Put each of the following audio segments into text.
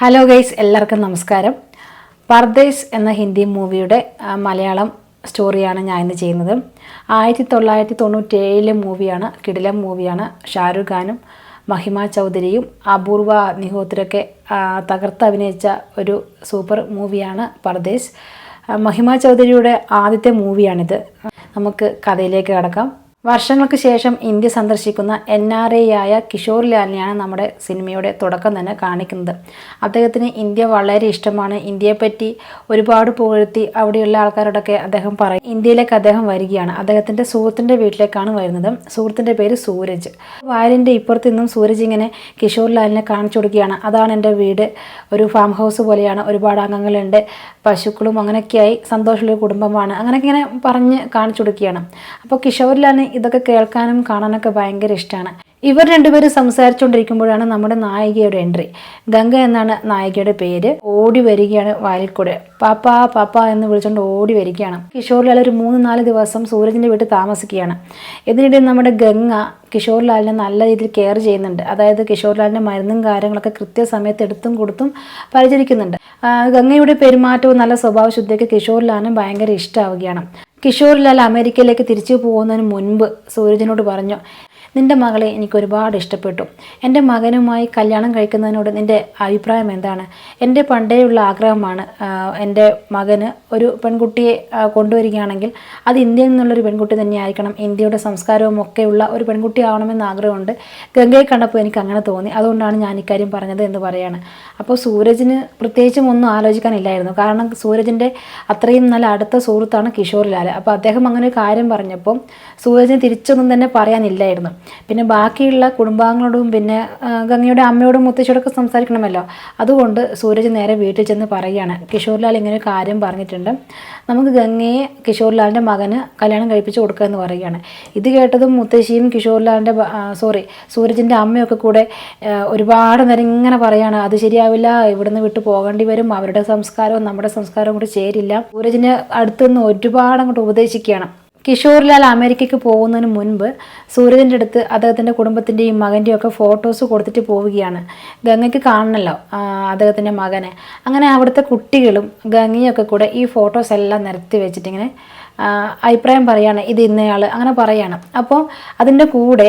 Hello guys, എല്ലാവർക്കും നമസ്കാരം. പർദേശ് എന്ന ഹിന്ദി മൂവിയുടെ മലയാളം സ്റ്റോറിയാണ് ഞാൻ ഇന്ന് ചെയ്യുന്നത്. 1997 മൂവിയാണ്. കിടിലം മൂവിയാണ്. ഷാരൂഖ് ഖാനും മഹിമ ചൗധരിയും അപൂർവ അഗ്നിഹോത്രയൊക്കെ തകർത്ത് അഭിനയിച്ച ഒരു സൂപ്പർ മൂവിയാണ് പർദേശ്. മഹിമ ചൗധരിയുടെ ആദ്യത്തെ മൂവിയാണിത്. നമുക്ക് കഥയിലേക്ക് കടക്കാം. വർഷങ്ങൾക്ക് ശേഷം ഇന്ത്യ സന്ദർശിക്കുന്ന NRI ആയ കിഷോർ ലാലിനെയാണ് നമ്മുടെ സിനിമയുടെ തുടക്കം തന്നെ കാണിക്കുന്നത്. അദ്ദേഹത്തിന് ഇന്ത്യ വളരെ ഇഷ്ടമാണ്. ഇന്ത്യയെപ്പറ്റി ഒരുപാട് പുകഴ്ത്തി അവിടെയുള്ള ആൾക്കാരോടൊക്കെ അദ്ദേഹം പറയും. ഇന്ത്യയിലേക്ക് അദ്ദേഹം വരികയാണ്. അദ്ദേഹത്തിൻ്റെ സുഹൃത്തിൻ്റെ വീട്ടിലേക്കാണ് വരുന്നത്. സുഹൃത്തിൻ്റെ പേര് സൂരജ്. വയലിൻ്റെ ഇപ്പുറത്ത് നിന്നും സൂരജ് ഇങ്ങനെ കിഷോർ ലാലിനെ കാണിച്ചു കൊടുക്കുകയാണ്. അതാണ് എൻ്റെ വീട്, ഒരു ഫാം ഹൗസ് പോലെയാണ്, ഒരുപാട് അംഗങ്ങളുണ്ട്, പശുക്കളും അങ്ങനെയൊക്കെയായി സന്തോഷമുള്ള കുടുംബമാണ്, അങ്ങനെയൊക്കെ ഇങ്ങനെ പറഞ്ഞ് കാണിച്ചു കൊടുക്കുകയാണ്. അപ്പോൾ കിഷോർ ലാലിന് ഇതൊക്കെ കേൾക്കാനും കാണാനൊക്കെ ഭയങ്കര ഇഷ്ടമാണ്. ഇവർ രണ്ടുപേരും സംസാരിച്ചുകൊണ്ടിരിക്കുമ്പോഴാണ് നമ്മുടെ നായികയുടെ എൻട്രി. ഗംഗ എന്നാണ് നായികയുടെ പേര്. ഓടി വരികയാണ് വയലിൽ കൂടെ. പാപ്പ പാപ്പ എന്ന് വിളിച്ചുകൊണ്ട് ഓടി വരികയാണ്. കിഷോർ ലാൽ ഒരു 3-4 ദിവസം സൂരജിൻ്റെ വീട്ടിൽ താമസിക്കുകയാണ്. ഇതിനിടെ നമ്മുടെ ഗംഗ കിഷോർ ലാലിനെ നല്ല രീതിയിൽ കെയർ ചെയ്യുന്നുണ്ട്. അതായത് കിഷോർ ലാലിൻ്റെ മരുന്നും കാര്യങ്ങളൊക്കെ കൃത്യസമയത്ത് എടുത്തും കൊടുത്തും പരിചരിക്കുന്നുണ്ട്. ഗംഗയുടെ പെരുമാറ്റവും നല്ല സ്വഭാവശുദ്ധിയൊക്കെ കിഷോർ ലാലിന് ഭയങ്കര ഇഷ്ടമാവുകയാണ്. കിഷോർ ലാൽ അമേരിക്കയിലേക്ക് തിരിച്ചു പോകുന്നതിന് മുൻപ് സൂരജിനോട് പറഞ്ഞു, നിൻ്റെ മകളെ എനിക്ക് ഒരുപാട് ഇഷ്ടപ്പെട്ടു. എൻ്റെ മകനുമായി കല്യാണം കഴിക്കുന്നതിനോട് നിൻ്റെ അഭിപ്രായം എന്താണ്? എൻ്റെ പണ്ടേയുള്ള ആഗ്രഹമാണ് എൻ്റെ മകന് ഒരു പെൺകുട്ടിയെ കൊണ്ടുവരികയാണെങ്കിൽ അത് ഇന്ത്യയിൽ നിന്നുള്ളൊരു പെൺകുട്ടി തന്നെയായിരിക്കണം. ഇന്ത്യയുടെ സംസ്കാരവും ഒക്കെയുള്ള ഒരു പെൺകുട്ടി ആവണമെന്ന് ആഗ്രഹമുണ്ട്. ഗംഗയെ കണ്ടപ്പോൾ എനിക്ക് അങ്ങനെ തോന്നി. അതുകൊണ്ടാണ് ഞാൻ ഇക്കാര്യം പറഞ്ഞത് എന്ന് പറയാണ്. അപ്പോൾ സൂരജിന് പ്രത്യേകിച്ചും ഒന്നും ആലോചിക്കാനില്ലായിരുന്നു. കാരണം സൂരജിൻ്റെ അത്രയും നല്ല അടുത്ത സുഹൃത്താണ് കിഷോർ ലാൽ. അപ്പോൾ അദ്ദേഹം അങ്ങനെ ഒരു കാര്യം പറഞ്ഞപ്പോൾ സൂരജിന് തിരിച്ചൊന്നും തന്നെ പറയാനില്ലായിരുന്നു. പിന്നെ ബാക്കിയുള്ള കുടുംബാംഗങ്ങളോടും പിന്നെ ഗംഗയുടെ അമ്മയോടും മുത്തശ്ശിയോടൊക്കെ സംസാരിക്കണമല്ലോ. അതുകൊണ്ട് സൂരജ് നേരെ വീട്ടിൽ ചെന്ന് പറയുകയാണ്, കിഷോർ ലാൽ ഇങ്ങനെ ഒരു കാര്യം പറഞ്ഞിട്ടുണ്ട്, നമുക്ക് ഗംഗയെ കിഷോർ ലാലിൻ്റെ മകന് കല്യാണം കഴിപ്പിച്ച് കൊടുക്കുക എന്ന് പറയുകയാണ്. ഇത് കേട്ടതും മുത്തശ്ശിയും കിഷോർ ലാലിൻ്റെ സൂരജിൻ്റെ അമ്മയൊക്കെ കൂടെ ഒരുപാട് നേരം ഇങ്ങനെ പറയുകയാണ്, അത് ശരിയാവില്ല, ഇവിടുന്ന് വിട്ടു പോകേണ്ടി വരും, അവരുടെ സംസ്കാരവും നമ്മുടെ സംസ്കാരവും കൂടി ചേരില്ല. സൂരജിൻ്റെ അടുത്തുനിന്ന് ഒരുപാട് അങ്ങോട്ട് ഉപദേശിക്കുകയാണ്. കിഷോർ ലാൽ അമേരിക്കയ്ക്ക് പോകുന്നതിന് മുൻപ് സൂരജിൻ്റെ അടുത്ത് അദ്ദേഹത്തിൻ്റെ കുടുംബത്തിൻ്റെയും മകൻ്റെയും ഒക്കെ ഫോട്ടോസ് കൊടുത്തിട്ട് പോവുകയാണ്. ഗംഗയ്ക്ക് കാണണമല്ലോ അദ്ദേഹത്തിൻ്റെ മകനെ. അങ്ങനെ അവിടുത്തെ കുട്ടികളും ഗംഗയൊക്കെ കൂടെ ഈ ഫോട്ടോസ് എല്ലാം നിരത്തി വെച്ചിട്ടിങ്ങനെ അഭിപ്രായം പറയാണ്, ഇത് ഇന്നയാൾ അങ്ങനെ പറയാണ്. അപ്പോൾ അതിൻ്റെ കൂടെ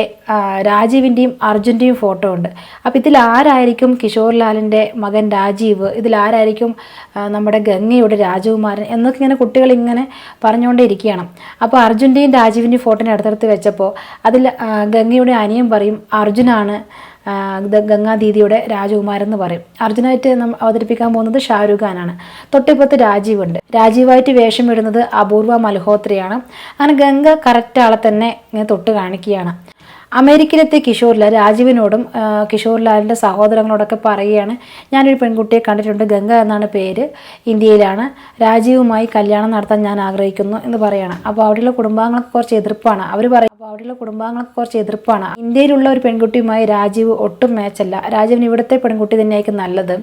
രാജീവിൻ്റെയും അർജുൻ്റെയും ഫോട്ടോ ഉണ്ട്. അപ്പോൾ ഇതിലാരായിരിക്കും കിഷോർ ലാലിൻ്റെ മകൻ രാജീവ്, ഇതിലാരായിരിക്കും നമ്മുടെ ഗംഗയുടെ രാജകുമാരൻ എന്നൊക്കെ ഇങ്ങനെ കുട്ടികൾ ഇങ്ങനെ പറഞ്ഞുകൊണ്ടേ ഇരിക്കുകയാണ്. അപ്പോൾ അർജുൻ്റെയും രാജീവിൻ്റെയും ഫോട്ടോനെ അടുത്തടുത്ത് വെച്ചപ്പോൾ അതിൽ ഗംഗയുടെ അനിയൻ പറയും അർജുനാണ് ഗംഗാദീദിയുടെ രാജകുമാരൻ എന്ന് പറയും. അർജുനായിട്ട് അവതരിപ്പിക്കാൻ പോകുന്നത് ഷാരൂഖ് ഖാനാണ്. തൊട്ടിപ്പുറത്ത് രാജീവുണ്ട്. രാജീവായിട്ട് വേഷം ഇടുന്നത് അപൂർവ മൽഹോത്രയാണ്. അങ്ങനെ ഗംഗ കറക്റ്റ് ആളെ തന്നെ ഇങ്ങനെ തൊട്ട് കാണിക്കുകയാണ്. അമേരിക്കയിലെത്തിയ കിഷോർ ലാൽ രാജീവിനോടും കിഷോർ ലാലിൻ്റെ സഹോദരങ്ങളോടൊക്കെ പറയുകയാണ്, ഞാനൊരു പെൺകുട്ടിയെ കണ്ടിട്ടുണ്ട്, ഗംഗ എന്നാണ് പേര്, ഇന്ത്യയിലാണ്, രാജീവുമായി കല്യാണം നടത്താൻ ഞാൻ ആഗ്രഹിക്കുന്നു എന്ന് പറയുകയാണ്. അപ്പോൾ അവിടെയുള്ള കുടുംബാംഗങ്ങൾക്ക് കുറച്ച് എതിർപ്പാണ്. ഇന്ത്യയിലുള്ള ഒരു പെൺകുട്ടിയുമായി രാജീവ് ഒട്ടും മാച്ചല്ല, രാജീവിന് ഇവിടുത്തെ പെൺകുട്ടി തന്നെയായിരിക്കും നല്ലത്,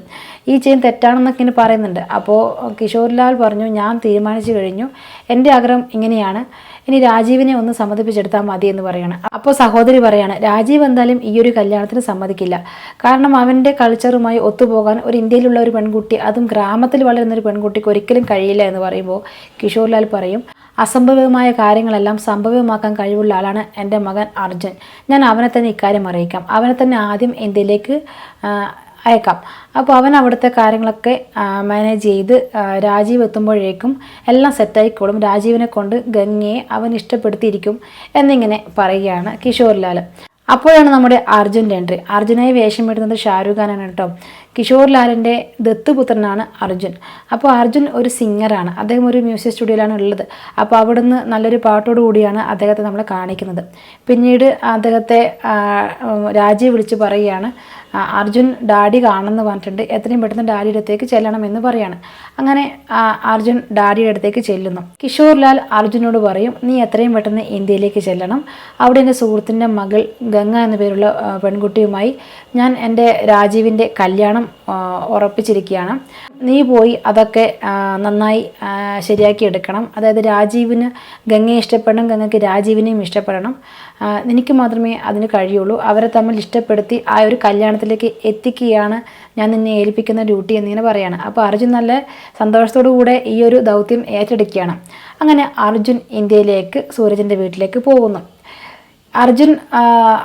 ഈ ചെയിൻ തെറ്റാണെന്നൊക്കെ ഇങ്ങനെ പറയുന്നുണ്ട്. അപ്പോൾ കിഷോർ ലാൽ പറഞ്ഞു, ഞാൻ തീരുമാനിച്ചു കഴിഞ്ഞു, എൻ്റെ ആഗ്രഹം ഇങ്ങനെയാണ്, ഇനി രാജീവിനെ ഒന്ന് സമ്മതിപ്പിച്ചെടുത്താൽ മതി എന്ന് പറയണം. അപ്പോൾ സഹോദരി പറയാണ്, രാജീവ് എന്തായാലും ഈ ഒരു കല്യാണത്തിന് സമ്മതിക്കില്ല, കാരണം അവൻ്റെ കൾച്ചറുമായി ഒത്തുപോകാൻ ഒരു ഇന്ത്യയിലുള്ള ഒരു പെൺകുട്ടി, അതും ഗ്രാമത്തിൽ വളരുന്നൊരു പെൺകുട്ടിക്ക് ഒരിക്കലും കഴിയില്ല എന്ന് പറയുമ്പോൾ കിഷോർ ലാൽ പറയും, അസംഭവ്യമായ കാര്യങ്ങളെല്ലാം സംഭവ്യമാക്കാൻ കഴിവുള്ള ആളാണ് എൻ്റെ മകൻ അർജുൻ, ഞാൻ അവനെ തന്നെ ഇക്കാര്യം അറിയിക്കാം, അവനെ തന്നെ ആദ്യം ഇന്ത്യയിലേക്ക് അയക്കാം. അപ്പോൾ അവൻ അവിടുത്തെ കാര്യങ്ങളൊക്കെ മാനേജ് ചെയ്ത് രാജീവ് എത്തുമ്പോഴേക്കും എല്ലാം സെറ്റായിക്കോളും, രാജീവിനെ കൊണ്ട് ഗംഗയെ അവൻ ഇഷ്ടപ്പെടുത്തിയിരിക്കും എന്നിങ്ങനെ പറയുകയാണ് കിഷോർ ലാൽ. അപ്പോഴാണ് നമ്മുടെ അർജുൻ്റെ എൻട്രി. അർജുനായി വേഷം ഇടുന്നത് ഷാരൂഖ് ഖാനാണ് കേട്ടോ. കിഷോർ ലാലിൻ്റെ ദത്തുപുത്രനാണ് അർജുൻ. അപ്പോൾ അർജുൻ ഒരു സിംഗറാണ്. അദ്ദേഹം ഒരു മ്യൂസിക് സ്റ്റുഡിയോയിലാണ് ഉള്ളത്. അപ്പോൾ അവിടുന്ന് നല്ലൊരു പാട്ടോടു കൂടിയാണ് അദ്ദേഹത്തെ നമ്മളെ കാണിക്കുന്നത്. പിന്നീട് അദ്ദേഹത്തെ രാജീവ് വിളിച്ച് പറയുകയാണ്, അർജുൻ ഡാഡി കാണണമെന്ന് പറഞ്ഞിട്ടുണ്ട്, എത്രയും പെട്ടെന്ന് ഡാഡിയുടെ അടുത്തേക്ക് ചെല്ലണം എന്ന് പറയാണ്. അങ്ങനെ അർജുൻ ഡാഡിയുടെ അടുത്തേക്ക് ചെല്ലുന്നു. കിഷോർ ലാൽ അർജുനോട് പറയും, നീ എത്രയും പെട്ടെന്ന് ഇന്ത്യയിലേക്ക് ചെല്ലണം, അവിടെ എൻ്റെ സുഹൃത്തിൻ്റെ മകൾ ഗംഗ എന്ന പേരുള്ള പെൺകുട്ടിയുമായി ഞാൻ എൻ്റെ രാജീവിൻ്റെ കല്യാണം കല്യാണം ഉറപ്പിച്ചിരിക്കുകയാണ്. നീ പോയി അതൊക്കെ നന്നായി ശരിയാക്കി എടുക്കണം. അതായത് രാജീവിന് ഗംഗയെ ഇഷ്ടപ്പെടണം, ഗംഗയ്ക്ക് രാജീവിനെയും ഇഷ്ടപ്പെടണം. നിനക്ക് മാത്രമേ അതിന് കഴിയുള്ളൂ. അവരെ തമ്മിൽ ഇഷ്ടപ്പെടുത്തി ആ ഒരു കല്യാണത്തിലേക്ക് എത്തിക്കുകയാണ് ഞാൻ നിന്നെ ഏൽപ്പിക്കുന്ന ഡ്യൂട്ടി എന്നിങ്ങനെ പറയാണ്. അപ്പോൾ അർജുൻ നല്ല സന്തോഷത്തോടു കൂടെ ഈ ഒരു ദൗത്യം ഏറ്റെടുക്കുകയാണ്. അങ്ങനെ അർജുൻ ഇന്ത്യയിലേക്ക് സൂരജിൻ്റെ വീട്ടിലേക്ക് പോകുന്നു. അർജുൻ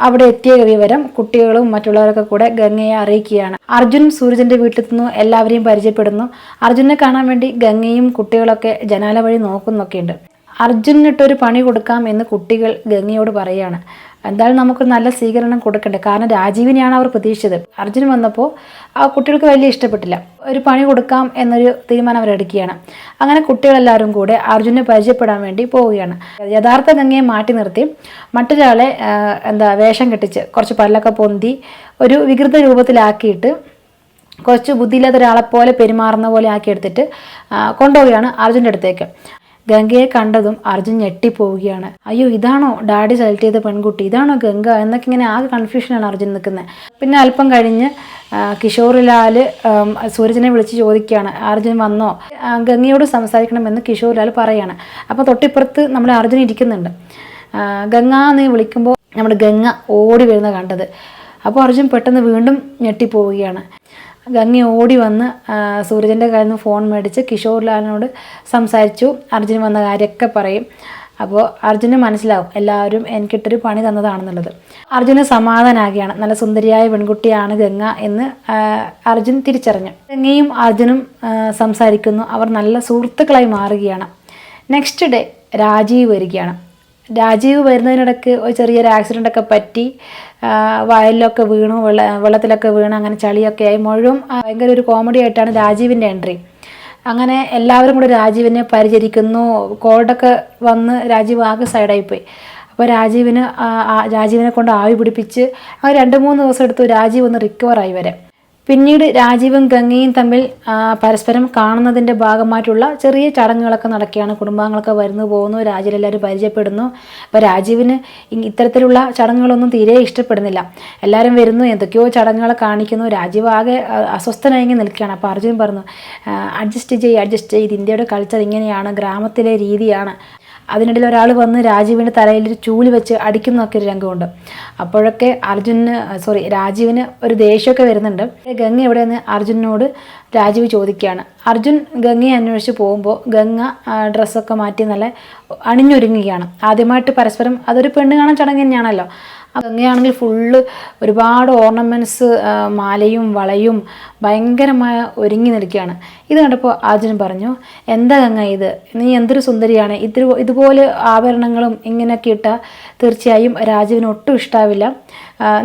അവിടെ എത്തിയ വിവരം കുട്ടികളും മറ്റുള്ളവരൊക്കെ കൂടെ ഗംഗയെ അറിയിക്കുകയാണ്. അർജുൻ സൂരജിൻ്റെ വീട്ടിലെത്തുന്നു, എല്ലാവരെയും പരിചയപ്പെടുന്നു. അർജുനെ കാണാൻ വേണ്ടി ഗംഗയും കുട്ടികളൊക്കെ ജനാല വഴി നോക്കുന്നൊക്കെയുണ്ട്. അർജുനിട്ടൊരു പണി കൊടുക്കാം എന്ന് കുട്ടികൾ ഗംഗയോട് പറയുകയാണ്. എന്തായാലും നമുക്ക് നല്ല സ്വീകരണം കൊടുക്കണ്ടേ, കാരണം രാജീവിനെയാണ് അവർ പ്രതീക്ഷിച്ചത്. അർജുൻ വന്നപ്പോൾ ആ കുട്ടികൾക്ക് വലിയ ഇഷ്ടപ്പെട്ടില്ല. ഒരു പണി കൊടുക്കാം എന്നൊരു തീരുമാനം അവരെടുക്കുകയാണ്. അങ്ങനെ കുട്ടികളെല്ലാവരും കൂടെ അർജുനെ പരിചയപ്പെടാൻ വേണ്ടി പോവുകയാണ്. യഥാർത്ഥ ഗംഗയെ മാറ്റി നിർത്തി മറ്റൊരാളെ വേഷം കെട്ടിച്ച് കുറച്ച് പല്ലൊക്കെ പൊന്തി ഒരു വികൃത രൂപത്തിലാക്കിയിട്ട് കുറച്ച് ബുദ്ധിയില്ലാത്ത ഒരാളെപ്പോലെ പെരുമാറുന്ന പോലെ ആക്കിയെടുത്തിട്ട് കൊണ്ടുപോവുകയാണ് അർജുൻ്റെ അടുത്തേക്ക്. ഗംഗയെ കണ്ടതും അർജുൻ ഞെട്ടിപ്പോവുകയാണ്. അയ്യോ, ഇതാണോ ഡാഡി സെലക്ട് ചെയ്ത പെൺകുട്ടി, ഇതാണോ ഗംഗ എന്നൊക്കെ ഇങ്ങനെ ആകെ കൺഫ്യൂഷനാണ് അർജുൻ നിൽക്കുന്നത്. പിന്നെ അല്പം കഴിഞ്ഞ് കിഷോർലാൽ സൂരജിനെ വിളിച്ച് ചോദിക്കുകയാണ്, അർജുൻ വന്നോ? ഗംഗയോട് സംസാരിക്കണമെന്ന് കിഷോർലാൽ പറയാണ്. അപ്പോൾ തൊട്ടിപ്പുറത്ത് നമ്മുടെ അർജുൻ ഇരിക്കുന്നുണ്ട്. ഗംഗ എന്ന് വിളിക്കുമ്പോൾ നമ്മുടെ ഗംഗ ഓടി വരുന്ന കണ്ടത്. അപ്പോൾ അർജുൻ പെട്ടെന്ന് വീണ്ടും ഞെട്ടിപ്പോവുകയാണ്. ഗംഗ ഓടി വന്ന് സൂരജിൻ്റെ കയ്യിൽ നിന്ന് ഫോൺ മേടിച്ച് കിഷോർലാലിനോട് സംസാരിച്ചു. അർജുൻ വന്ന കാര്യമൊക്കെ പറയും. അപ്പോൾ അർജുന് മനസ്സിലാവും എല്ലാവരും എനിക്കിട്ടൊരു പണി തന്നതാണെന്നുള്ളത്. അർജുന് സമാധാനാകുകയാണ്. നല്ല സുന്ദരിയായ പെൺകുട്ടിയാണ് ഗംഗ എന്ന് അർജുൻ തിരിച്ചറിഞ്ഞു. ഗംഗയും അർജുനും സംസാരിക്കുന്നു. അവർ നല്ല സുഹൃത്തുക്കളായി മാറുകയാണ്. നെക്സ്റ്റ് ഡേ രാജീവ് വരികയാണ്. രാജീവ് വരുന്നതിനിടയ്ക്ക് ഒരു ചെറിയൊരു ആക്സിഡൻ്റൊക്കെ പറ്റി വയലിലൊക്കെ വീണു, വെള്ളത്തിലൊക്കെ വീണു, അങ്ങനെ ചളിയൊക്കെ ആയി മുഴുവൻ ഭയങ്കര ഒരു കോമഡി ആയിട്ടാണ് രാജീവിൻ്റെ എൻട്രി. അങ്ങനെ എല്ലാവരും കൂടെ രാജീവിനെ പരിചരിക്കുന്നു. കോൾഡൊക്കെ വന്ന് രാജീവ് ആകെ സൈഡായിപ്പോയി. അപ്പോൾ രാജീവിനെ കൊണ്ട് ആവി പിടിപ്പിച്ച് അങ്ങനെ 2-3 ദിവസം എടുത്തു രാജീവ് ഒന്ന് റിക്കവറായി വരെ. പിന്നീട് രാജീവും ഗംഗയും തമ്മിൽ പരസ്പരം കാണുന്നതിൻ്റെ ഭാഗമായിട്ടുള്ള ചെറിയ ചടങ്ങുകളൊക്കെ നടക്കുകയാണ്. കുടുംബാംഗങ്ങളൊക്കെ വരുന്നു പോകുന്നു, രാജീവെല്ലാവരും പരിചയപ്പെടുന്നു. അപ്പോൾ രാജീവിന് ഇത്തരത്തിലുള്ള ചടങ്ങുകളൊന്നും തീരെ ഇഷ്ടപ്പെടുന്നില്ല. എല്ലാവരും വരുന്നു, എന്തൊക്കെയോ ചടങ്ങുകൾ കാണിക്കുന്നു. രാജീവ് ആകെ അസ്വസ്ഥനായി നിൽക്കുകയാണ്. അപ്പോൾ അർജുൻ പറഞ്ഞു, അഡ്ജസ്റ്റ് ചെയ്ത് ഇന്ത്യയുടെ കൾച്ചർ ഇങ്ങനെയാണ്, ഗ്രാമത്തിലെ രീതിയാണ്. അതിനിടയിൽ ഒരാൾ വന്ന് രാജീവിൻ്റെ തലയിൽ ഒരു ചൂല് വെച്ച് അടിക്കുന്നൊക്കെ ഒരു രംഗമുണ്ട്. അപ്പോഴൊക്കെ രാജീവിന് ഒരു ദേഷ്യമൊക്കെ വരുന്നുണ്ട്. ഗംഗ എവിടെയെന്ന് അർജുനോട് രാജീവ് ചോദിക്കുകയാണ്. അർജുൻ ഗംഗയെ അന്വേഷിച്ച് പോകുമ്പോൾ ഗംഗ ഡ്രസ്സൊക്കെ മാറ്റി നല്ല അണിഞ്ഞൊരുങ്ങുകയാണ്. ആദ്യമായിട്ട് പരസ്പരം അതൊരു പെണ്ണ് കാണാൻ ചടങ്ങ് തന്നെയാണല്ലോ. ഗംഗയാണെങ്കിൽ ഫുള്ള് ഒരുപാട് ഓർണമെൻറ്റ്സ്, മാലയും വളയും ഭയങ്കരമായ ഒരുങ്ങി നിൽക്കുകയാണ്. ഇത് കണ്ടപ്പോൾ അർജുൻ പറഞ്ഞു, എന്താ ഗംഗ ഇത്, നീ എന്തൊരു സുന്ദരിയാണ്, ഇതുപോലെ ആഭരണങ്ങളും ഇങ്ങനെയൊക്കെ ഇട്ടാൽ തീർച്ചയായും രാജുവിന് ഒട്ടും ഇഷ്ടാവില്ല,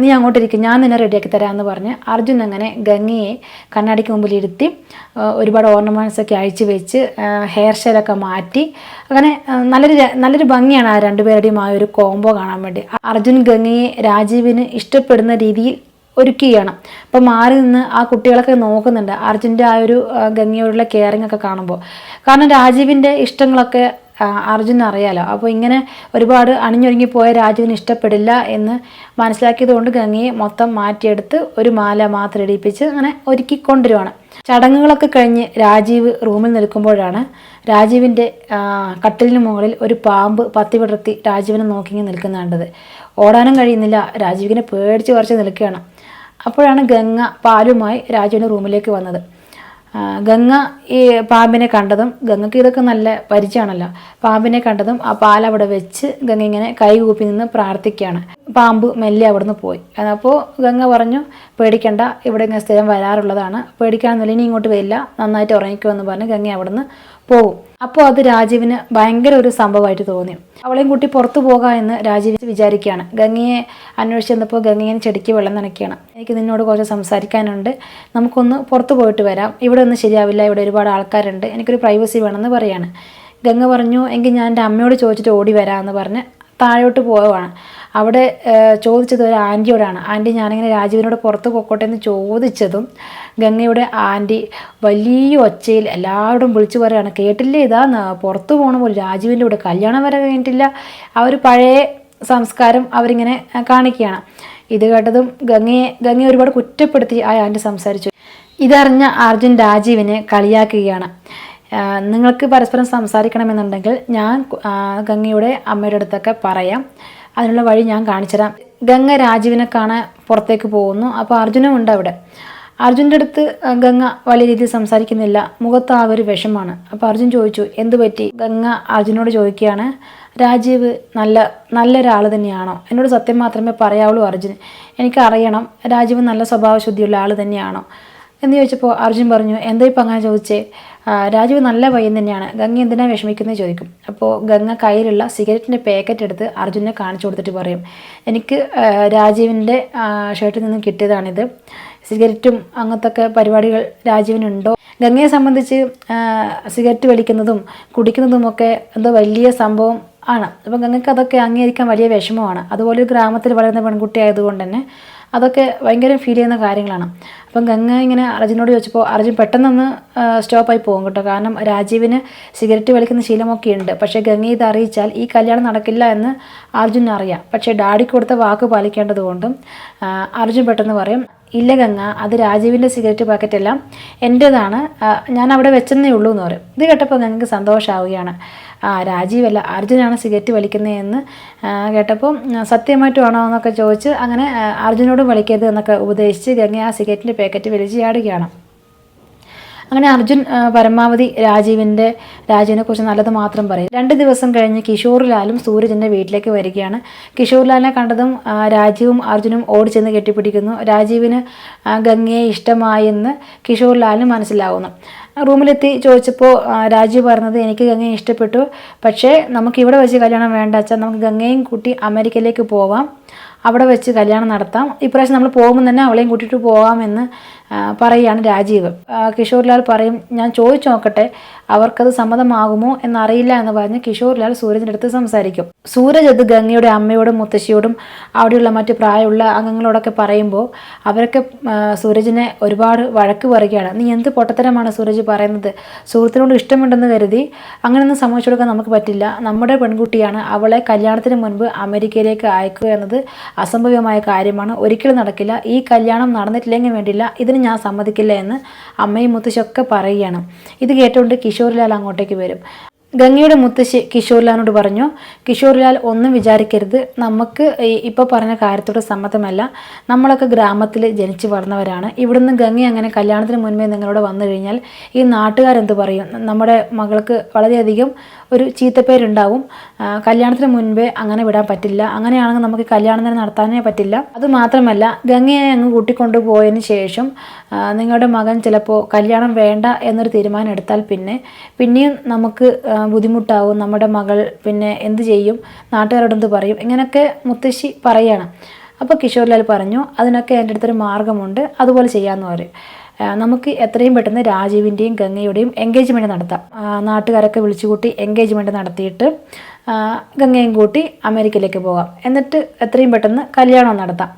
നീ അങ്ങോട്ടിരിക്കും, ഞാൻ നിന്നെ റെഡിയാക്കി തരാമെന്ന് പറഞ്ഞ് അർജുൻ അങ്ങനെ ഗംഗയെ കണ്ണാടിക്ക് മുമ്പിൽ ഇരുത്തി ഒരുപാട് ഓർണമെൻറ്റ്സൊക്കെ അഴിച്ചു വെച്ച് ഹെയർ സ്റ്റൈലൊക്കെ മാറ്റി അങ്ങനെ നല്ലൊരു ഭംഗിയാണ് ആ രണ്ടുപേരുടെയും ആ ഒരു കോംബോ കാണാൻ വേണ്ടി. അർജുൻ ഗംഗയെ രാജീവിന് ഇഷ്ടപ്പെടുന്ന രീതിയിൽ ഒരുക്കുകയാണ്. അപ്പം മാറി നിന്ന് ആ കുട്ടികളൊക്കെ നോക്കുന്നുണ്ട് അർജുൻ്റെ ആ ഒരു ഗംഗയോടുള്ള കെയറിങ് ഒക്കെ കാണുമ്പോൾ. കാരണം രാജീവിൻ്റെ ഇഷ്ടങ്ങളൊക്കെ അർജുന് അറിയാലോ. അപ്പോൾ ഇങ്ങനെ ഒരുപാട് അണിഞ്ഞൊരുങ്ങിപ്പോയ രാജുവിന് ഇഷ്ടപ്പെടില്ല എന്ന് മനസ്സിലാക്കിയതുകൊണ്ട് ഗംഗയെ മൊത്തം മാറ്റിയെടുത്ത് ഒരു മാല മാത്രം ഇടിപ്പിച്ച് അങ്ങനെ ഒരുക്കി കൊണ്ടുവരുവാണ്. ചടങ്ങുകളൊക്കെ കഴിഞ്ഞ് രാജീവ് റൂമിൽ നിൽക്കുമ്പോഴാണ് രാജീവിൻ്റെ കട്ടിലിന് മുകളിൽ ഒരു പാമ്പ് പത്തി വിടർത്തി രാജീവിനെ നോക്കി നിൽക്കുന്നുണ്ടത്. ഓടാനും കഴിയുന്നില്ല, രാജീവിനെ പേടിച്ച് കുറച്ച് നിൽക്കുകയാണ്. അപ്പോഴാണ് ഗംഗ പാലുമായി രാജുവിൻ്റെ റൂമിലേക്ക് വന്നത്. ഗംഗ ഈ പാമ്പിനെ കണ്ടതും, ഗംഗയ്ക്ക് ഇതൊക്കെ നല്ല പരിചയമാണല്ലോ, പാമ്പിനെ കണ്ടതും ആ പാലവിടെ വെച്ച് ഗംഗ ഇങ്ങനെ കൈകൂപ്പി നിന്ന് പ്രാർത്ഥിക്കുകയാണ്. പാമ്പ് മെല്ലെ അവിടുന്ന് പോയി. അപ്പോൾ ഗംഗ പറഞ്ഞു, പേടിക്കണ്ട, ഇവിടെ ഇങ്ങനെ സ്ഥിരം വരാറുള്ളതാണ്, പേടിക്കാനൊന്നുമില്ല, ഇനി ഇങ്ങോട്ട് വരില്ല, നന്നായിട്ട് ഉറങ്ങിക്കുമെന്ന് പറഞ്ഞ് ഗംഗ അവിടുന്ന് പോകും. അപ്പോൾ അത് രാജീവിന് ഭയങ്കര ഒരു സംഭവമായിട്ട് തോന്നി. അവളെയും കൂട്ടി പുറത്തു പോകാം എന്ന് രാജീവ് വിചാരിക്കുകയാണ്. ഗംഗയെ അന്വേഷിച്ച് ചെന്നപ്പോൾ ഗംഗയെ ചെടിക്ക് വെള്ളം നനയ്ക്കുകയാണ്. എനിക്ക് നിന്നോട് കുറച്ച് സംസാരിക്കാനുണ്ട്, നമുക്കൊന്ന് പുറത്തു പോയിട്ട് വരാം, ഇവിടെ ഒന്നും ശരിയാവില്ല, ഇവിടെ ഒരുപാട് ആൾക്കാരുണ്ട്, എനിക്കൊരു പ്രൈവസി വേണമെന്ന് പറയാണ്. ഗംഗ പറഞ്ഞു, എങ്കിൽ ഞാൻ എൻ്റെ അമ്മയോട് ചോദിച്ചിട്ട് ഓടി വരാമെന്ന് പറഞ്ഞ് താഴോട്ട് പോവുകയാണ്. അവിടെ ചോദിച്ചത് ഒരു ആൻറ്റിയോടാണ്. ആൻറ്റി, ഞാനിങ്ങനെ രാജീവിനോട് പുറത്ത് പോയിക്കോട്ടെ എന്ന് ചോദിച്ചതും ഗംഗയുടെ ആൻറ്റി വലിയ ഒച്ചയിൽ എല്ലാവരോടും വിളിച്ചു പറയുകയാണ്, കേട്ടില്ലേ, ഇതാ പുറത്ത് പോകണ പോലെ രാജീവിൻ്റെ കൂടെ കല്യാണം വരെ കഴിഞ്ഞിട്ടില്ല. ആ ഒരു പഴയ സംസ്കാരം അവരിങ്ങനെ കാണിക്കുകയാണ്. ഇത് കേട്ടതും ഗംഗയെ ഒരുപാട് കുറ്റപ്പെടുത്തി ആ ആൻറ്റി സംസാരിച്ചു. ഇതറിഞ്ഞ അർജുൻ രാജീവിനെ കളിയാക്കുകയാണ്. നിങ്ങൾക്ക് പരസ്പരം സംസാരിക്കണമെന്നുണ്ടെങ്കിൽ ഞാൻ ഗംഗയുടെ അമ്മയുടെ അടുത്തൊക്കെ പറയാം, അതിനുള്ള വഴി ഞാൻ കാണിച്ചു തരാം. ഗംഗ രാജീവിനെ കാണാൻ പുറത്തേക്ക് പോകുന്നു. അപ്പോൾ അർജുനും ഉണ്ട് അവിടെ. അർജുൻ്റെ അടുത്ത് ഗംഗ വലിയ രീതിയിൽ സംസാരിക്കുന്നില്ല, മുഖത്ത് ആ ഒരു വിഷമാണ്. അപ്പോൾ അർജുൻ ചോദിച്ചു, എന്തു പറ്റി? ഗംഗ അർജുനോട് ചോദിക്കുകയാണ്, രാജീവ് നല്ലൊരാൾ തന്നെയാണോ? എന്നോട് സത്യം മാത്രമേ പറയാവുള്ളൂ അർജുൻ, എനിക്കറിയണം രാജീവ് നല്ല സ്വഭാവശുദ്ധിയുള്ള ആൾ തന്നെയാണോ എന്ന് ചോദിച്ചപ്പോൾ അർജുൻ പറഞ്ഞു, എന്താ ഇപ്പം അങ്ങനെ ചോദിച്ചേ? രാജീവ് നല്ല പയ്യൻ തന്നെയാണ്, ഗംഗ എന്തിനാണ് വിഷമിക്കുന്നത് ചോദിക്കും. അപ്പോൾ ഗംഗ കയ്യിലുള്ള സിഗരറ്റിൻ്റെ പാക്കറ്റ് എടുത്ത് അർജുനെ കാണിച്ചു കൊടുത്തിട്ട് പറയും, എനിക്ക് രാജീവിൻ്റെ ഷർട്ടിൽ നിന്ന് കിട്ടിയതാണിത്, സിഗരറ്റും അങ്ങനത്തെ പരിപാടികൾ രാജീവിനുണ്ടോ? ഗംഗയെ സംബന്ധിച്ച് സിഗരറ്റ് വലിക്കുന്നതും കുടിക്കുന്നതുമൊക്കെ എന്തോ വലിയ സംഭവം ആണ്. അപ്പം ഗംഗയ്ക്ക് അതൊക്കെ അംഗീകരിക്കാൻ വലിയ വിഷമമാണ്. അതുപോലെ ഒരു ഗ്രാമത്തിൽ വളരുന്ന പെൺകുട്ടി ആയതുകൊണ്ട് തന്നെ അതൊക്കെ ഭയങ്കര ഫീൽ ചെയ്യുന്ന കാര്യങ്ങളാണ്. അപ്പം ഗംഗ ഇങ്ങനെ അർജുനോട് ചോദിച്ചപ്പോൾ അർജുൻ പെട്ടെന്നൊന്ന് സ്റ്റോപ്പായി പോകും കേട്ടോ. കാരണം രാജീവിന് സിഗരറ്റ് വലിക്കുന്ന ശീലമൊക്കെ ഉണ്ട്. പക്ഷേ ഗംഗ ഇത് അറിയിച്ചാൽ ഈ കല്യാണം നടക്കില്ല എന്ന് അർജുന് അറിയാം. പക്ഷേ ഡാഡി കൊടുത്ത വാക്ക് പാലിക്കേണ്ടത് കൊണ്ടും അർജുൻ പെട്ടെന്ന് പറയും, ഇല്ല ഗംഗ, അത് രാജീവിൻ്റെ സിഗരറ്റ് പാക്കറ്റെല്ലാം എൻ്റേതാണ്, ഞാൻ അവിടെ വെച്ചെന്നേ ഉള്ളൂ എന്ന് പറയും. ഇത് കേട്ടപ്പോൾ ഗംഗയ്ക്ക് സന്തോഷമാവുകയാണ്. രാജീവല്ല അർജുനാണ് സിഗരറ്റ് വലിക്കുന്നതെന്ന് കേട്ടപ്പോൾ സത്യമായിട്ടുമാണോ എന്നൊക്കെ ചോദിച്ച് അങ്ങനെ അർജുനോട് വലിക്കരുത് എന്നൊക്കെ ഉപദേശിച്ച് ഗംഗ ആ സിഗരറ്റിൻ്റെ പാക്കറ്റ് വലിച്ച് ചാടുകയാണ്. അങ്ങനെ അർജുൻ പരമാവധി രാജീവിനെ കുറിച്ച് നല്ലത് മാത്രം പറയും. 2 ദിവസം കഴിഞ്ഞ് കിഷോർലാലും സൂരജിൻ്റെ വീട്ടിലേക്ക് വരികയാണ്. കിഷോർലാലിനെ കണ്ടതും രാജീവും അർജുനും ഓടിച്ചെന്ന് കെട്ടിപ്പിടിക്കുന്നു. രാജീവിന് ഗംഗയെ ഇഷ്ടമായെന്ന് കിഷോർലാലിന് മനസ്സിലാവുന്നു. റൂമിലെത്തി ചോദിച്ചപ്പോൾ രാജീവ് പറഞ്ഞത്, എനിക്ക് ഗംഗയെ ഇഷ്ടപ്പെട്ടു, പക്ഷേ നമുക്കിവിടെ വെച്ച് കല്യാണം വേണ്ട അച്ഛാ, നമുക്ക് ഗംഗയും കൂട്ടി അമേരിക്കയിലേക്ക് പോവാം, അവിടെ വെച്ച് കല്യാണം നടത്താം, ഇപ്രാവശ്യം നമ്മൾ പോകുമ്പോൾ തന്നെ അവളെയും കൂട്ടിയിട്ട് പോകാമെന്ന് പറയുകയാണ് രാജീവ്. കിഷോർലാൽ പറയും, ഞാൻ ചോദിച്ചു നോക്കട്ടെ, അവർക്കത് സമ്മതമാകുമോ എന്നറിയില്ല എന്ന് പറഞ്ഞ് കിഷോർലാൽ സൂരജിൻ്റെ അടുത്ത് സംസാരിക്കും. സൂരജ് അത് ഗംഗയുടെ അമ്മയോടും മുത്തശ്ശിയോടും അവിടെയുള്ള മറ്റ് പ്രായമുള്ള അംഗങ്ങളോടൊക്കെ പറയുമ്പോൾ അവരൊക്കെ സൂരജിനെ ഒരുപാട് വഴക്ക് പറയുകയാണ്. നീ എന്ത് പൊട്ടത്തരമാണ് സൂരജ് പറയുന്നത്? സുഹൃത്തിനോട് ഇഷ്ടമുണ്ടെന്ന് കരുതി അങ്ങനെയൊന്നും സമ്മതിച്ചു കൊടുക്കാൻ നമുക്ക് പറ്റില്ല. നമ്മുടെ പെൺകുട്ടിയാണ്, അവളെ കല്യാണത്തിന് മുൻപ് അമേരിക്കയിലേക്ക് അയക്കുക എന്നത് അസംഭവ്യമായ കാര്യമാണ്, ഒരിക്കലും നടക്കില്ല. ഈ കല്യാണം നടന്നിട്ടില്ലെങ്കിൽ വേണ്ടില്ല, ഇതിന് ഞാൻ സമ്മതിക്കില്ല എന്ന് അമ്മയും മുത്തശ്ശിയൊക്കെ പറയുകയാണ്. ഇത് കേട്ടുകൊണ്ട് കിഷോർലാൽ അങ്ങോട്ടേക്ക് വരും. ഗംഗയുടെ മുത്തശ്ശി കിഷോർലാലിനോട് പറഞ്ഞു, കിഷോർലാൽ ഒന്നും വിചാരിക്കരുത്, നമുക്ക് ഇപ്പോൾ പറഞ്ഞ കാര്യത്തോട് സമ്മതമല്ല, നമ്മളൊക്കെ ഗ്രാമത്തിൽ ജനിച്ചു വളർന്നവരാണ്. ഇവിടുന്ന് ഗംഗ അങ്ങനെ കല്യാണത്തിന് മുൻപേ നിങ്ങളോട് വന്നു കഴിഞ്ഞാൽ ഈ നാട്ടുകാരെന്ത് പറയും? നമ്മുടെ മകൾക്ക് വളരെയധികം ഒരു ചീത്തപ്പേരുണ്ടാവും. കല്യാണത്തിന് മുൻപേ അങ്ങനെ വിടാൻ പറ്റില്ല, അങ്ങനെയാണെങ്കിൽ നമുക്ക് കല്യാണം തന്നെ നടത്താനേ പറ്റില്ല. അതുമാത്രമല്ല, ഗംഗയെ അങ്ങ് കൂട്ടിക്കൊണ്ടു പോയതിന് ശേഷം നിങ്ങളുടെ മകൻ ചിലപ്പോൾ കല്യാണം വേണ്ട എന്നൊരു തീരുമാനം എടുത്താൽ പിന്നെയും നമുക്ക് ബുദ്ധിമുട്ടാവും. നമ്മുടെ മകൾ പിന്നെ എന്ത് ചെയ്യും? നാട്ടുകാരോടെന്ത് പറയും? ഇങ്ങനെയൊക്കെ മുത്തശ്ശി പറയുകയാണ്. അപ്പോൾ കിഷോർലാൽ പറഞ്ഞു, അതിനൊക്കെ എൻ്റെ അടുത്തൊരു മാർഗ്ഗമുണ്ട്, അതുപോലെ ചെയ്യാമെന്ന് പറയും. നമുക്ക് എത്രയും പെട്ടെന്ന് രാജീവിൻ്റെയും ഗംഗയുടെയും എൻഗേജ്മെൻറ്റ് നടത്താം. നാട്ടുകാരൊക്കെ വിളിച്ചുകൂട്ടി എൻഗേജ്മെൻറ്റ് നടത്തിയിട്ട് ഗംഗയും കൂട്ടി അമേരിക്കയിലേക്ക് പോകാം, എന്നിട്ട് എത്രയും പെട്ടെന്ന് കല്യാണം നടത്താം.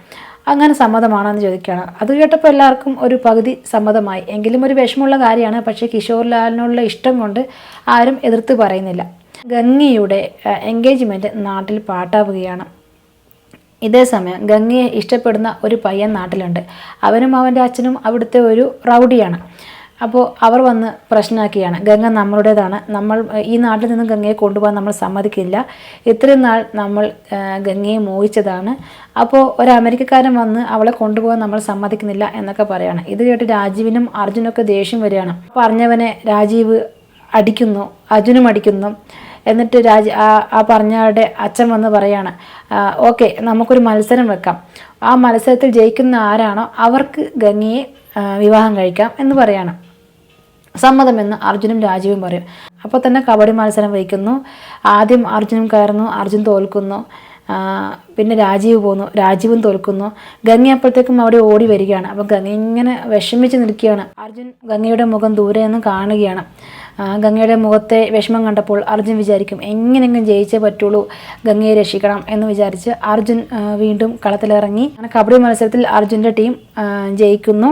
അങ്ങനെ സമ്മതമാണെന്ന് ചോദിക്കുകയാണ്. അത് കേട്ടപ്പോൾ എല്ലാവർക്കും ഒരു പകുതി സമ്മതമായി. എങ്കിലും ഒരു വിഷമമുള്ള കാര്യമാണ്. പക്ഷേ കിഷോർലാലിനുള്ള ഇഷ്ടം കൊണ്ട് ആരും എതിർത്ത് പറയുന്നില്ല. ഗംഗയുടെ എൻഗേജ്മെൻറ്റ് നാട്ടിൽ പാട്ടാവുകയാണ്. ഇതേ സമയം ഗംഗയെ ഇഷ്ടപ്പെടുന്ന ഒരു പയ്യൻ നാട്ടിലുണ്ട്. അവനും അവൻ്റെ അച്ഛനും അവിടുത്തെ ഒരു റൗഡിയാണ്. അപ്പോൾ അവർ വന്ന് പ്രശ്നമാക്കിയാണ്, ഗംഗ നമ്മളുടേതാണ്, നമ്മൾ ഈ നാട്ടിൽ നിന്ന് ഗംഗയെ കൊണ്ടുപോകാൻ നമ്മൾ സമ്മതിക്കില്ല, ഇത്രയും നാൾ നമ്മൾ ഗംഗയെ മോഹിച്ചതാണ്, അപ്പോൾ ഒരു അമേരിക്കക്കാരൻ വന്ന് അവളെ കൊണ്ടുപോകാൻ നമ്മൾ സമ്മതിക്കുന്നില്ല എന്നൊക്കെ പറയാണ്. ഇത് കേട്ട് രാജീവിനും അർജുനൊക്കെ ദേഷ്യം വരികയാണ്. പറഞ്ഞവനെ രാജീവ് അടിക്കുന്നു, അർജുനും അടിക്കുന്നു. എന്നിട്ട് ആ പറഞ്ഞയാളുടെ അച്ഛൻ വന്ന് പറയാണ്, ഓക്കെ, നമുക്കൊരു മത്സരം വെക്കാം, ആ മത്സരത്തിൽ ജയിക്കുന്ന ആരാണോ അവർക്ക് ഗംഗയെ വിവാഹം കഴിക്കാം എന്ന് പറയാണ്. സമ്മതമെന്ന് അർജുനും രാജീവും പറയും. അപ്പോൾ തന്നെ കബഡി മത്സരം വയ്ക്കുന്നു. ആദ്യം അർജുനും കയറുന്നു, അർജുൻ തോൽക്കുന്നു. പിന്നെ രാജീവ് പോകുന്നു, രാജീവും തോൽക്കുന്നു. ഗംഗ അപ്പോഴത്തേക്കും അവിടെ ഓടി വരികയാണ്. അപ്പോൾ ഗംഗ ഇങ്ങനെ വിഷമിച്ച് നിൽക്കുകയാണ്. അർജുൻ ഗംഗയുടെ മുഖം ദൂരെ നിന്ന് കാണുകയാണ്. ഗംഗയുടെ മുഖത്തെ വിഷമം കണ്ടപ്പോൾ അർജുൻ വിചാരിക്കും, എങ്ങനെയെങ്കിലും ജയിച്ചേ പറ്റുള്ളൂ, ഗംഗയെ രക്ഷിക്കണം എന്ന് വിചാരിച്ച് അർജുൻ വീണ്ടും കളത്തിലിറങ്ങി. അങ്ങനെ കബഡി മത്സരത്തിൽ അർജുൻ്റെ ടീം ജയിക്കുന്നു.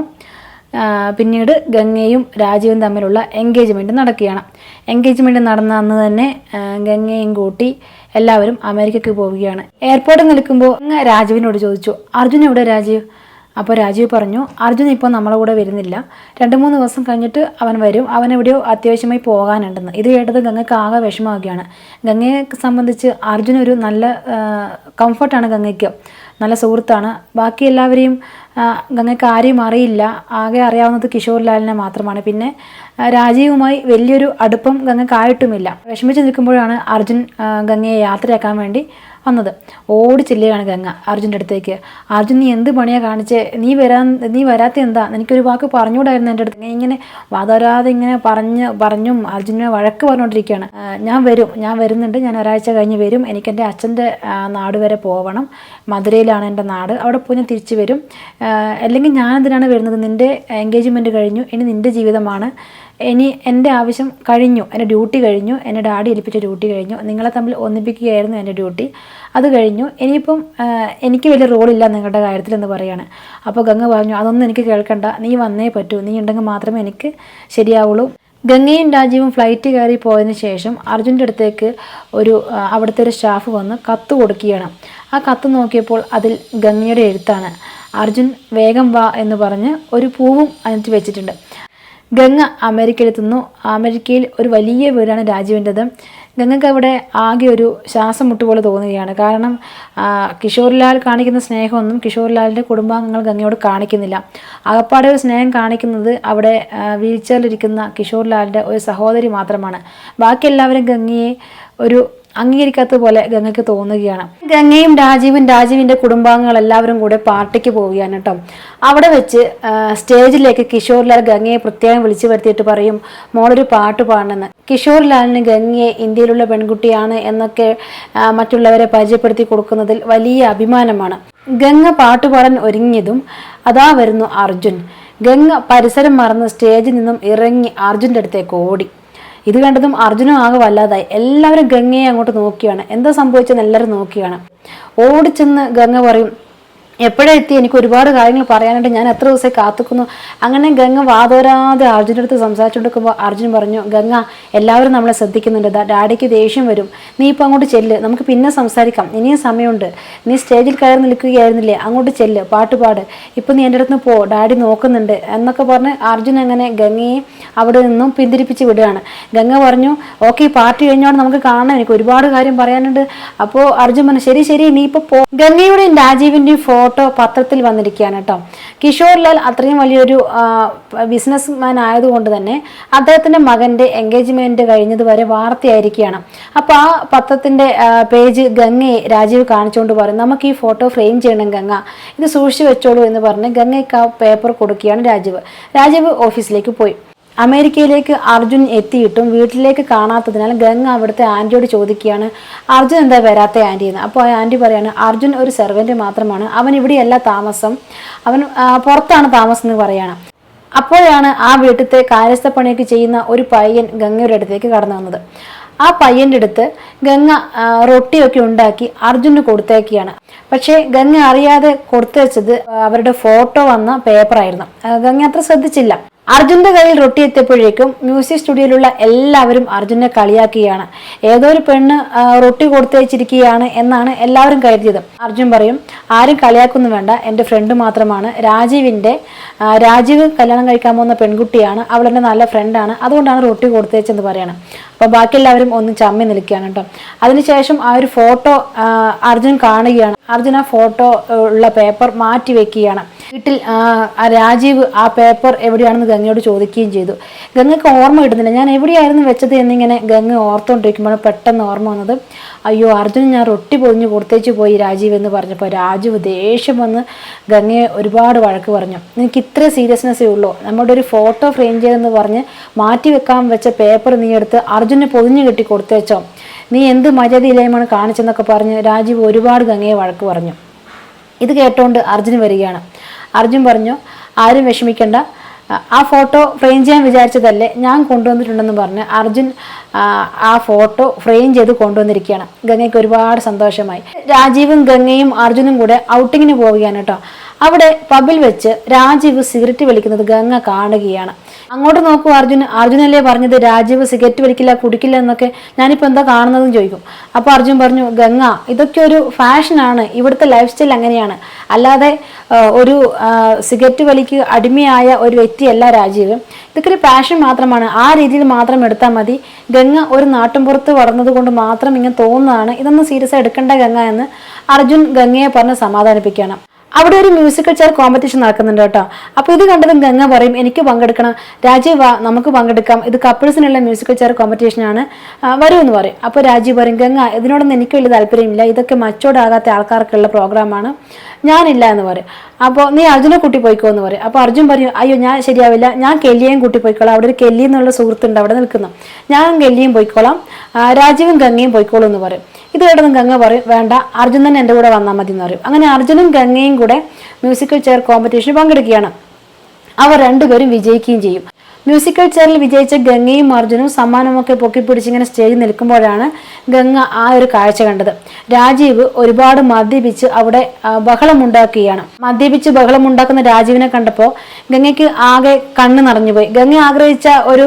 പിന്നീട് ഗംഗയും രാജീവും തമ്മിലുള്ള എൻഗേജ്മെൻറ്റ് നടക്കുകയാണ്. എൻഗേജ്മെൻറ്റ് നടന്ന അന്ന് തന്നെ ഗംഗയും കൂട്ടി എല്ലാവരും അമേരിക്കയ്ക്ക് പോവുകയാണ്. എയർപോർട്ടിൽ നിൽക്കുമ്പോൾ രാജീവിനോട് ചോദിച്ചു, അർജുൻ എവിടെ രാജീവ്? അപ്പോൾ രാജീവ് പറഞ്ഞു, അർജുൻ ഇപ്പോൾ നമ്മളെ കൂടെ വരുന്നില്ല, 2-3 ദിവസം കഴിഞ്ഞിട്ട് അവൻ വരും, അവൻ എവിടെയോ അത്യാവശ്യമായി പോകാനുണ്ടെന്ന്. ഇത് കേട്ടത് ഗംഗയ്ക്ക് ആകെ വിഷമമാവുകയാണ്. ഗംഗയെ സംബന്ധിച്ച് അർജുൻ ഒരു നല്ല കംഫർട്ടാണ്, ഗംഗയ്ക്ക് നല്ല സുഹൃത്താണ്. ബാക്കി എല്ലാവരെയും ഗംഗയ്ക്ക് ആരെയും അറിയില്ല, ആകെ അറിയാവുന്നത് കിഷോർ ലാലിനെ മാത്രമാണ്. പിന്നെ രാജീവുമായി വലിയൊരു അടുപ്പം ഗംഗയ്ക്ക് ആയിട്ടുമില്ല. വിഷമിച്ച് നിൽക്കുമ്പോഴാണ് അർജുൻ ഗംഗയെ യാത്രയാക്കാൻ വേണ്ടി വന്നത്. ഓടി ചെല്ലുകയാണ് ഗംഗ അർജുൻ്റെ അടുത്തേക്ക്. അർജുൻ, നീ എന്ത് പണിയാണ് കാണിച്ചേ? നീ വരാത്ത എന്താ? എനിക്കൊരു വാക്ക് പറഞ്ഞുകൂടായിരുന്നു എൻ്റെ അടുത്ത്. ഇങ്ങനെ വാതോരാതെ ഇങ്ങനെ പറഞ്ഞും അർജുനെ വഴക്ക് പറഞ്ഞുകൊണ്ടിരിക്കുകയാണ്. ഞാൻ വരുന്നുണ്ട്, ഞാൻ ഒരാഴ്ച കഴിഞ്ഞ് വരും, എനിക്ക് എൻ്റെ അച്ഛൻ്റെ നാട് വരെ പോകണം, മധുരയിലാണ് എൻ്റെ നാട്, അവിടെ പോയി ഞാൻ തിരിച്ചു വരും. അല്ലെങ്കിൽ ഞാനെന്തിനാണ് വരുന്നത്? നിൻ്റെ എൻഗേജ്മെൻറ്റ് കഴിഞ്ഞു, ഇനി നിൻ്റെ ജീവിതമാണ്, ഇനി എൻ്റെ ആവശ്യം കഴിഞ്ഞു, എൻ്റെ ഡ്യൂട്ടി കഴിഞ്ഞു, എൻ്റെ ഡാഡി ഏൽപ്പിച്ച ഡ്യൂട്ടി കഴിഞ്ഞു, നിങ്ങളെ തമ്മിൽ ഒന്നിപ്പിക്കുകയായിരുന്നു എൻ്റെ ഡ്യൂട്ടി, അത് കഴിഞ്ഞു, ഇനിയിപ്പം എനിക്ക് വലിയ റോളില്ല നിങ്ങളുടെ കാര്യത്തിൽ എന്ന് പറയുകയാണ്. അപ്പോൾ ഗംഗ പറഞ്ഞു, അതൊന്നും എനിക്ക് കേൾക്കണ്ട, നീ വന്നേ പറ്റൂ, നീ ഉണ്ടെങ്കിൽ മാത്രമേ എനിക്ക് ശരിയാവുള്ളൂ. ഗംഗയും രാജീവും ഫ്ലൈറ്റ് കയറി പോയതിന് ശേഷം അർജുൻ്റെ അടുത്തേക്ക് അവിടുത്തെ ഒരു സ്റ്റാഫ് വന്ന് കത്ത് കൊടുക്കുകയാണ്. ആ കത്ത് നോക്കിയപ്പോൾ അതിൽ ഗംഗയുടെ എഴുത്താണ്. അർജുൻ വേഗം വാ എന്ന് പറഞ്ഞ് ഒരു പൂവും അതിനകത്ത് വെച്ചിട്ടുണ്ട്. ഗംഗ അമേരിക്കയിലെത്തുന്നു. അമേരിക്കയിൽ ഒരു വലിയ വീടാണ് രാജീവിൻ്റെത്. ഗംഗയ്ക്ക് അവിടെ ആകെ ഒരു ശ്വാസം മുട്ടുപോലെ തോന്നുകയാണ്. കാരണം കിഷോർലാൽ കാണിക്കുന്ന സ്നേഹമൊന്നും കിഷോർലാലിൻ്റെ കുടുംബാംഗങ്ങൾ ഗംഗയോട് കാണിക്കുന്നില്ല. ആകപ്പാടെ ഒരു സ്നേഹം കാണിക്കുന്നത് അവിടെ വീൽചെയറിലിരിക്കുന്ന കിഷോർലാലിൻ്റെ ഒരു സഹോദരി മാത്രമാണ്. ബാക്കി എല്ലാവരും ഗംഗയെ ഒരു അംഗീകരിക്കാത്ത പോലെ ഗംഗയ്ക്ക് തോന്നുകയാണ്. ഗംഗയും രാജീവിൻ്റെ കുടുംബാംഗങ്ങൾ എല്ലാവരും കൂടെ പാർട്ടിക്ക് പോവുകയാണ് കേട്ടോ. അവിടെ വെച്ച് സ്റ്റേജിലേക്ക് കിഷോർലാൽ ഗംഗയെ പ്രത്യേകം വിളിച്ചു വരുത്തിയിട്ട് പറയും, മോളൊരു പാട്ട് പാടണമെന്ന്. കിഷോർലാലിന് ഗംഗയെ ഇന്ത്യയിലുള്ള പെൺകുട്ടിയാണ് എന്നൊക്കെ മറ്റുള്ളവരെ പരിചയപ്പെടുത്തി കൊടുക്കുന്നതിൽ വലിയ അഭിമാനമാണ്. ഗംഗ പാട്ടുപാടാൻ ഒരുങ്ങിയതും അതാ വരുന്നു അർജുൻ. ഗംഗ പരിസരം മറന്ന് സ്റ്റേജിൽ നിന്നും ഇറങ്ങി അർജുൻ്റെ അടുത്തേക്ക് ഓടി. ഇത് കണ്ടതും അർജുനും ആകെ വല്ലാതായി. എല്ലാവരും ഗംഗയെ അങ്ങോട്ട് നോക്കിയാണ്, എന്താ സംഭവിച്ചെന്ന് എല്ലാവരും നോക്കിയാണ്. ഓടിച്ചെന്ന് ഗംഗ പറയും, എപ്പോഴാ എത്തി? എനിക്ക് ഒരുപാട് കാര്യങ്ങൾ പറയാനുണ്ട്, ഞാൻ എത്ര ദിവസമായി കാത്തുക്കുന്നു. അങ്ങനെ ഗംഗ വാതോരാതെ അർജുൻ്റെ അടുത്ത് സംസാരിച്ചുകൊണ്ടിരിക്കുമ്പോൾ അർജുൻ പറഞ്ഞു, ഗംഗ എല്ലാവരും നമ്മളെ ശ്രദ്ധിക്കുന്നുണ്ട്, ഡാഡിക്ക് ദേഷ്യം വരും, നീ ഇപ്പോൾ അങ്ങോട്ട് ചെല്ല്, നമുക്ക് പിന്നെ സംസാരിക്കാം, ഇനിയും സമയമുണ്ട്, നീ സ്റ്റേജിൽ കയറി നിൽക്കുകയായിരുന്നില്ലേ, അങ്ങോട്ട് ചെല്ല്, പാട്ടുപാട്, ഇപ്പം നീ എൻ്റെ അടുത്ത് പോ, ഡാഡി നോക്കുന്നുണ്ട് എന്നൊക്കെ പറഞ്ഞ് അർജുൻ അങ്ങനെ ഗംഗയെ അവിടെ നിന്നും പിന്തിരിപ്പിച്ച് വിടുകയാണ്. ഗംഗ പറഞ്ഞു, ഓക്കെ, പാർട്ടി കഴിഞ്ഞോടെ നമുക്ക് കാണാം, എനിക്ക് ഒരുപാട് കാര്യം പറയാനുണ്ട്. അപ്പോൾ അർജുൻ പറഞ്ഞു, ശരി നീ ഇപ്പോൾ പോ. ഗംഗയുടെയും രാജീവിൻ്റെയും ഫോട്ടോ പത്രത്തിൽ വന്നിരിക്കുകയാണ് കേട്ടോ. കിഷോർലാൽ അത്രയും വലിയൊരു ബിസിനസ് മാൻ ആയതുകൊണ്ട് തന്നെ അദ്ദേഹത്തിൻ്റെ മകൻ്റെ എൻഗേജ്മെൻറ്റ് കഴിഞ്ഞതുവരെ വാർത്തയായിരിക്കുകയാണ്. അപ്പോൾ ആ പത്രത്തിൻ്റെ പേജ് ഗംഗയെ രാജീവ് കാണിച്ചുകൊണ്ട് പറയും, നമുക്ക് ഈ ഫോട്ടോ ഫ്രെയിം ചെയ്യണം ഗംഗ, ഇത് സൂക്ഷിച്ചു വെച്ചോളൂ എന്ന് പറഞ്ഞ് ഗംഗയ്ക്ക് ആ പേപ്പർ കൊടുക്കുകയാണ് രാജീവ് ഓഫീസിലേക്ക് പോയി. അമേരിക്കയിലേക്ക് അർജുൻ എത്തിയിട്ടും വീട്ടിലേക്ക് കാണാത്തതിനാൽ ഗംഗ അവിടുത്തെ ആൻറ്റിയോട് ചോദിക്കുകയാണ്, അർജുൻ എന്താ വരാത്ത ആൻറ്റി എന്ന്. അപ്പോൾ ആ ആൻറ്റി പറയാണ്, അർജുൻ ഒരു സെർവൻറ്റ് മാത്രമാണ്, അവൻ ഇവിടെയല്ല താമസം, അവൻ പുറത്താണ് താമസം എന്ന് പറയുകയാണ്. അപ്പോഴാണ് ആ വീട്ടിലത്തെ കാര്യസ്ഥ പണിയൊക്കെ ചെയ്യുന്ന ഒരു പയ്യൻ ഗംഗയുടെ അടുത്തേക്ക് കടന്നു വന്നത്. ആ പയ്യൻ്റെ അടുത്ത് ഗംഗ റൊട്ടിയൊക്കെ ഉണ്ടാക്കി അർജുന് കൊടുത്തേക്കുകയാണ്. പക്ഷേ ഗംഗ അറിയാതെ കൊടുത്തുവെച്ചത് അവരുടെ ഫോട്ടോ വന്ന പേപ്പറായിരുന്നു. ഗംഗ അത്ര ശ്രദ്ധിച്ചില്ല. അർജുൻ്റെ കയ്യിൽ റൊട്ടി എത്തിയപ്പോഴേക്കും മ്യൂസിക് സ്റ്റുഡിയോയിലുള്ള എല്ലാവരും അർജുനെ കളിയാക്കുകയാണ്. ഏതോ ഒരു പെണ്ണ് റൊട്ടി കൊടുത്തയച്ചിരിക്കുകയാണ് എന്നാണ് എല്ലാവരും കരുതിയത്. അർജുൻ പറയും, ആരും കളിയാക്കൊന്നും വേണ്ട, എൻ്റെ ഫ്രണ്ട് മാത്രമാണ്, രാജീവ് കല്യാണം കഴിക്കാൻ പോകുന്ന പെൺകുട്ടിയാണ്, അവളെൻ്റെ നല്ല ഫ്രണ്ടാണ്, അതുകൊണ്ടാണ് റൊട്ടി കൊടുത്തയച്ചെന്ന് പറയണം. അപ്പോൾ ബാക്കി എല്ലാവരും ഒന്ന് ചമ്മി നിൽക്കുകയാണ് കേട്ടോ. അതിനുശേഷം ആ ഒരു ഫോട്ടോ അർജുൻ കാണുകയാണ്. അർജുൻ ആ ഫോട്ടോ ഉള്ള പേപ്പർ മാറ്റി വെക്കുകയാണ്. വീട്ടിൽ രാജീവ് ആ പേപ്പർ എവിടെയാണെന്ന് ഗംഗയോട് ചോദിക്കുകയും ചെയ്തു. ഗംഗയ്ക്ക് ഓർമ്മ കിട്ടുന്നില്ല, ഞാൻ എവിടെയായിരുന്നു വെച്ചത് എന്നിങ്ങനെ ഗംഗ ഓർത്തുകൊണ്ടിരിക്കുമ്പോൾ പെട്ടെന്ന് ഓർമ്മ വന്നത്, അയ്യോ അർജുൻ ഞാൻ റൊട്ടി പൊതിഞ്ഞ് കൊടുത്തേച്ച് പോയി രാജീവ് എന്ന് പറഞ്ഞപ്പോൾ രാജീവ് ദേഷ്യം വന്ന് ഗംഗയെ ഒരുപാട് വഴക്ക് പറഞ്ഞു. നിനക്ക് ഇത്ര സീരിയസ്നെസ്സേ ഉള്ളൂ, നമ്മുടെ ഒരു ഫോട്ടോ ഫ്രെയിം ചെയ്തെന്ന് പറഞ്ഞ് മാറ്റി വെക്കാൻ വെച്ച പേപ്പർ നീ എടുത്ത് അർജുനെ പൊതിഞ്ഞ് കെട്ടി കൊടുത്തേച്ചോ, നീ എന്ത് മര്യാദയില്ലായ്മയാണ് കാണിച്ചെന്നൊക്കെ പറഞ്ഞ് രാജീവ് ഒരുപാട് ഗംഗയെ വഴക്ക് പറഞ്ഞു. ഇത് കേട്ടോണ്ട് അർജുൻ വരികയാണ്. അർജുൻ പറഞ്ഞു, ആരും വിഷമിക്കണ്ട, ആ ഫോട്ടോ ഫ്രെയിം ചെയ്യാൻ വിചാരിച്ചതല്ലേ, ഞാൻ കൊണ്ടുവന്നിട്ടുണ്ടെന്ന് പറഞ്ഞ് അർജുൻ ആ ഫോട്ടോ ഫ്രെയിം ചെയ്ത് കൊണ്ടുവന്നിരിക്കുകയാണ്. ഗംഗയ്ക്ക് ഒരുപാട് സന്തോഷമായി. രാജീവും ഗംഗയും അർജുനും കൂടെ ഔട്ടിങ്ങിന് പോവുകയാണ് കേട്ടോ. അവിടെ പബ്ബിൽ വെച്ച് രാജീവ് സിഗരറ്റ് വലിക്കുന്നത് ഗംഗ കാണുകയാണ്. അങ്ങോട്ട് നോക്കൂ അർജുനല്ലേ പറഞ്ഞത് രാജീവ് സിഗരറ്റ് വലിക്കില്ല കുടിക്കില്ല എന്നൊക്കെ, ഞാനിപ്പോൾ എന്താ കാണുന്നതെന്ന് ചോദിക്കും. അപ്പോൾ അർജുൻ പറഞ്ഞു, ഗംഗ ഇതൊക്കെ ഒരു ഫാഷനാണ്, ഇവിടുത്തെ ലൈഫ് സ്റ്റൈൽ അങ്ങനെയാണ്, അല്ലാതെ ഒരു സിഗരറ്റ് വലിക്ക് അടിമയായ ഒരു വ്യക്തിയല്ല രാജീവ്, ഇതൊക്കെ ഒരു പാഷൻ മാത്രമാണ്, ആ രീതിയിൽ മാത്രം എടുത്താൽ മതി. ഗംഗ ഒരു നാട്ടിൻപുറത്ത് വളർന്നത് കൊണ്ട് മാത്രം ഇങ്ങനെ തോന്നുന്നതാണ്, ഇതൊന്നും സീരിയസ് ആയി എടുക്കേണ്ട ഗംഗ എന്ന് അർജുൻ ഗംഗയെ പറഞ്ഞ് സമാധാനിപ്പിക്കണം. അവിടെ ഒരു മ്യൂസിക്കൽ ചെയർ കോമ്പറ്റീഷൻ നടക്കുന്നുണ്ട് കേട്ടോ. അപ്പോൾ ഇത് കണ്ടതും ഗംഗ പറയും, എനിക്ക് പങ്കെടുക്കണം, രാജീവ് വാ നമുക്ക് പങ്കെടുക്കാം, ഇത് കപ്പിൾസിനുള്ള മ്യൂസിക്കൽ ചെയർ കോമ്പറ്റീഷനാണ്, വരൂ എന്ന് പറയും. അപ്പോൾ രാജീവ് പറയും, ഗംഗ ഇതിനോടൊന്നും എനിക്ക് വലിയ താല്പര്യമില്ല, ഇതൊക്കെ മച്ചോടാകാത്ത ആൾക്കാർക്കുള്ള പ്രോഗ്രാമാണ്, ഞാനില്ല എന്ന് പറയും. അപ്പോൾ നീ അർജുനെ കൂട്ടി പോയിക്കോ എന്ന് പറയും. അപ്പോൾ അർജുൻ പറയും, അയ്യോ ഞാൻ ശരിയാവില്ല, ഞാൻ കെല്ലിയേയും കൂട്ടി പോയിക്കോളാം, അവിടെ ഒരു കെല്ലി എന്നുള്ള സുഹൃത്തുണ്ട് അവിടെ നിൽക്കുന്നു, ഞാൻ കെല്ലിയും പോയിക്കോളാം, രാജീവും ഗംഗയും പോയിക്കോളൂ എന്ന് പറയും. ഇത് കേട്ടതും ഗംഗ പറയും, വേണ്ട അർജുൻ തന്നെ എൻ്റെ കൂടെ വന്നാൽ മതി എന്ന് പറയും. അങ്ങനെ അർജുനും ഗംഗയും കൂടെ മ്യൂസിക്കൽ ചെയർ കോമ്പറ്റീഷന് പങ്കെടുക്കുകയാണ്. അവർ രണ്ടുപേരും വിജയിക്കുകയും ചെയ്യും. മ്യൂസിക്കൽ ചെയറിൽ വിജയിച്ച ഗംഗയും അർജുനും സമ്മാനമൊക്കെ പൊക്കിപ്പിടിച്ച് ഇങ്ങനെ സ്റ്റേജിൽ നിൽക്കുമ്പോഴാണ് ഗംഗ ആ ഒരു കാഴ്ച കണ്ടത്. രാജീവ് ഒരുപാട് മദ്യപിച്ച് അവിടെ ബഹളമുണ്ടാക്കുകയാണ്. മദ്യപിച്ച് ബഹളമുണ്ടാക്കുന്ന രാജീവിനെ കണ്ടപ്പോൾ ഗംഗയ്ക്ക് ആകെ കണ്ണ് നിറഞ്ഞുപോയി. ഗംഗ ആഗ്രഹിച്ച ഒരു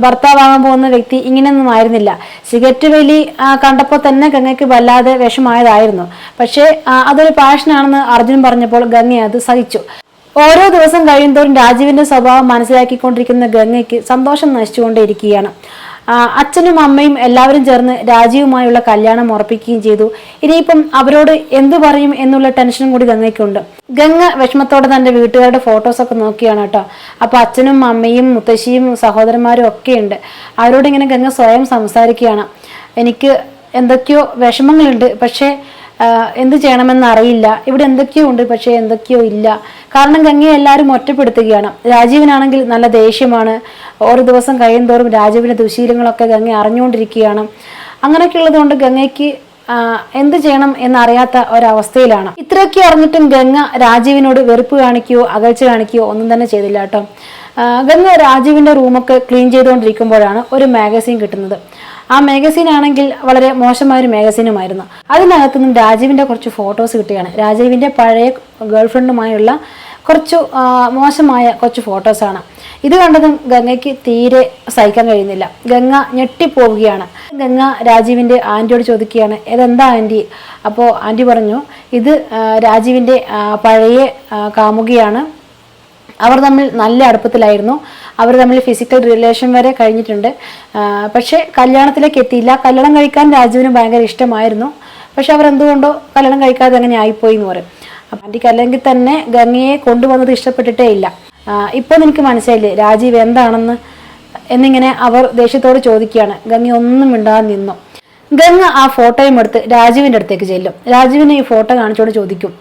ഭർത്താവാകാൻ പോകുന്ന വ്യക്തി ഇങ്ങനെയൊന്നും ആയിരുന്നില്ല. സിഗരറ്റ് വലി കണ്ടപ്പോൾ തന്നെ ഗംഗയ്ക്ക് വല്ലാതെ വിഷമായതായിരുന്നു. പക്ഷേ അതൊരു പാഷനാണെന്ന് അർജുൻ പറഞ്ഞപ്പോൾ ഗംഗ അത് സഹിച്ചു. ഓരോ ദിവസം കഴിയുന്തോറും രാജീവിന്റെ സ്വഭാവം മനസ്സിലാക്കിക്കൊണ്ടിരിക്കുന്ന ഗംഗയ്ക്ക് സന്തോഷം നശിച്ചുകൊണ്ടേയിരിക്കുകയാണ്. അച്ഛനും അമ്മയും എല്ലാവരും ചേർന്ന് രാജീവുമായുള്ള കല്യാണം ഉറപ്പിക്കുകയും ചെയ്തു. ഇനിയിപ്പം അവരോട് എന്തു പറയും എന്നുള്ള ടെൻഷനും കൂടി ഗംഗയ്ക്കുണ്ട്. ഗംഗ വിഷമത്തോടെ തന്റെ വീട്ടുകാരുടെ ഫോട്ടോസൊക്കെ നോക്കിയാണ് കേട്ടോ. അപ്പൊ അച്ഛനും അമ്മയും മുത്തശ്ശിയും സഹോദരന്മാരും ഒക്കെ ഉണ്ട്. അവരോട് ഇങ്ങനെ ഗംഗ സ്വയം സംസാരിക്കുകയാണ്. എനിക്ക് എന്തൊക്കെയോ വിഷമങ്ങളുണ്ട്, പക്ഷേ എന്ത് ചെയ്യണമെന്ന് അറിയില്ല, ഇവിടെ എന്തൊക്കെയോ ഉണ്ട് പക്ഷേ എന്തൊക്കെയോ ഇല്ല. കാരണം ഗംഗയെ എല്ലാവരും ഒറ്റപ്പെടുത്തുകയാണ്. രാജീവിനാണെങ്കിൽ നല്ല ദേഷ്യമാണ്. ഓരോ ദിവസം കഴിയുന്തോറും രാജീവിന്റെ ദുശീലങ്ങളൊക്കെ ഗംഗ അറിഞ്ഞുകൊണ്ടിരിക്കുകയാണ്. അങ്ങനെയൊക്കെ ഉള്ളത് കൊണ്ട് ഗംഗയ്ക്ക് എന്ത് ചെയ്യണം എന്നറിയാത്ത ഒരവസ്ഥയിലാണ്. ഇത്രയൊക്കെ അറിഞ്ഞിട്ടും ഗംഗ രാജീവിനോട് വെറുപ്പ് കാണിക്കുകയോ അകൽച്ച കാണിക്കുകയോ ഒന്നും തന്നെ ചെയ്തില്ല കേട്ടോ. ഗംഗ രാജീവിന്റെ റൂമൊക്കെ ക്ലീൻ ചെയ്തുകൊണ്ടിരിക്കുമ്പോഴാണ് ഒരു മാഗസീൻ കിട്ടുന്നത്. ആ മാഗസീൻ ആണെങ്കിൽ വളരെ മോശമായ ഒരു മാഗസീനുമായിരുന്നു. അതിനകത്തുനിന്നും രാജീവിന്റെ കുറച്ച് ഫോട്ടോസ് കിട്ടുകയാണ്. രാജീവിന്റെ പഴയ ഗേൾഫ്രണ്ടുമായുള്ള കുറച്ച് മോശമായ കുറച്ച് ഫോട്ടോസാണ്. ഇത് കണ്ടതും ഗംഗയ്ക്ക് തീരെ സഹിക്കാൻ കഴിയുന്നില്ല. ഗംഗ ഞെട്ടിപ്പോവുകയാണ്. ഗംഗ രാജീവിന്റെ ആന്റിയോട് ചോദിക്കുകയാണ്, ഇതെന്താ ആന്റി? അപ്പോൾ ആന്റി പറഞ്ഞു, ഇത് രാജീവിന്റെ പഴയ കാമുകിയാണ്, അവർ തമ്മിൽ നല്ല അടുപ്പത്തിലായിരുന്നു, അവർ തമ്മിൽ ഫിസിക്കൽ റിലേഷൻ വരെ കഴിഞ്ഞിട്ടുണ്ട്, പക്ഷേ കല്യാണത്തിലേക്ക് എത്തിയില്ല. കല്യാണം കഴിക്കാൻ രാജീവിന് ഭയങ്കര ഇഷ്ടമായിരുന്നു, പക്ഷെ അവർ എന്തുകൊണ്ടോ കല്യാണം കഴിക്കാതെ അങ്ങനെ ആയിപ്പോയി എന്ന് പറയും. അപ്പം ആൻറ്റിക്ക് അല്ലെങ്കിൽ തന്നെ ഗംഗയെ കൊണ്ടുവന്നത് ഇഷ്ടപ്പെട്ടിട്ടേ ഇല്ല. ഇപ്പം എനിക്ക് മനസ്സിലായില്ലേ രാജീവ് എന്താണെന്ന് എന്നിങ്ങനെ അവർ ദേഷ്യത്തോട് ചോദിക്കുകയാണ്. ഗംഗ ഒന്നും മിണ്ടാതെ നിന്നു. ഗംഗ ആ ഫോട്ടോയും എടുത്ത് രാജീവിൻ്റെ അടുത്തേക്ക് ചെല്ലും. രാജീവിനെ ഈ ഫോട്ടോ കാണിച്ചോട് ചോദിക്കും,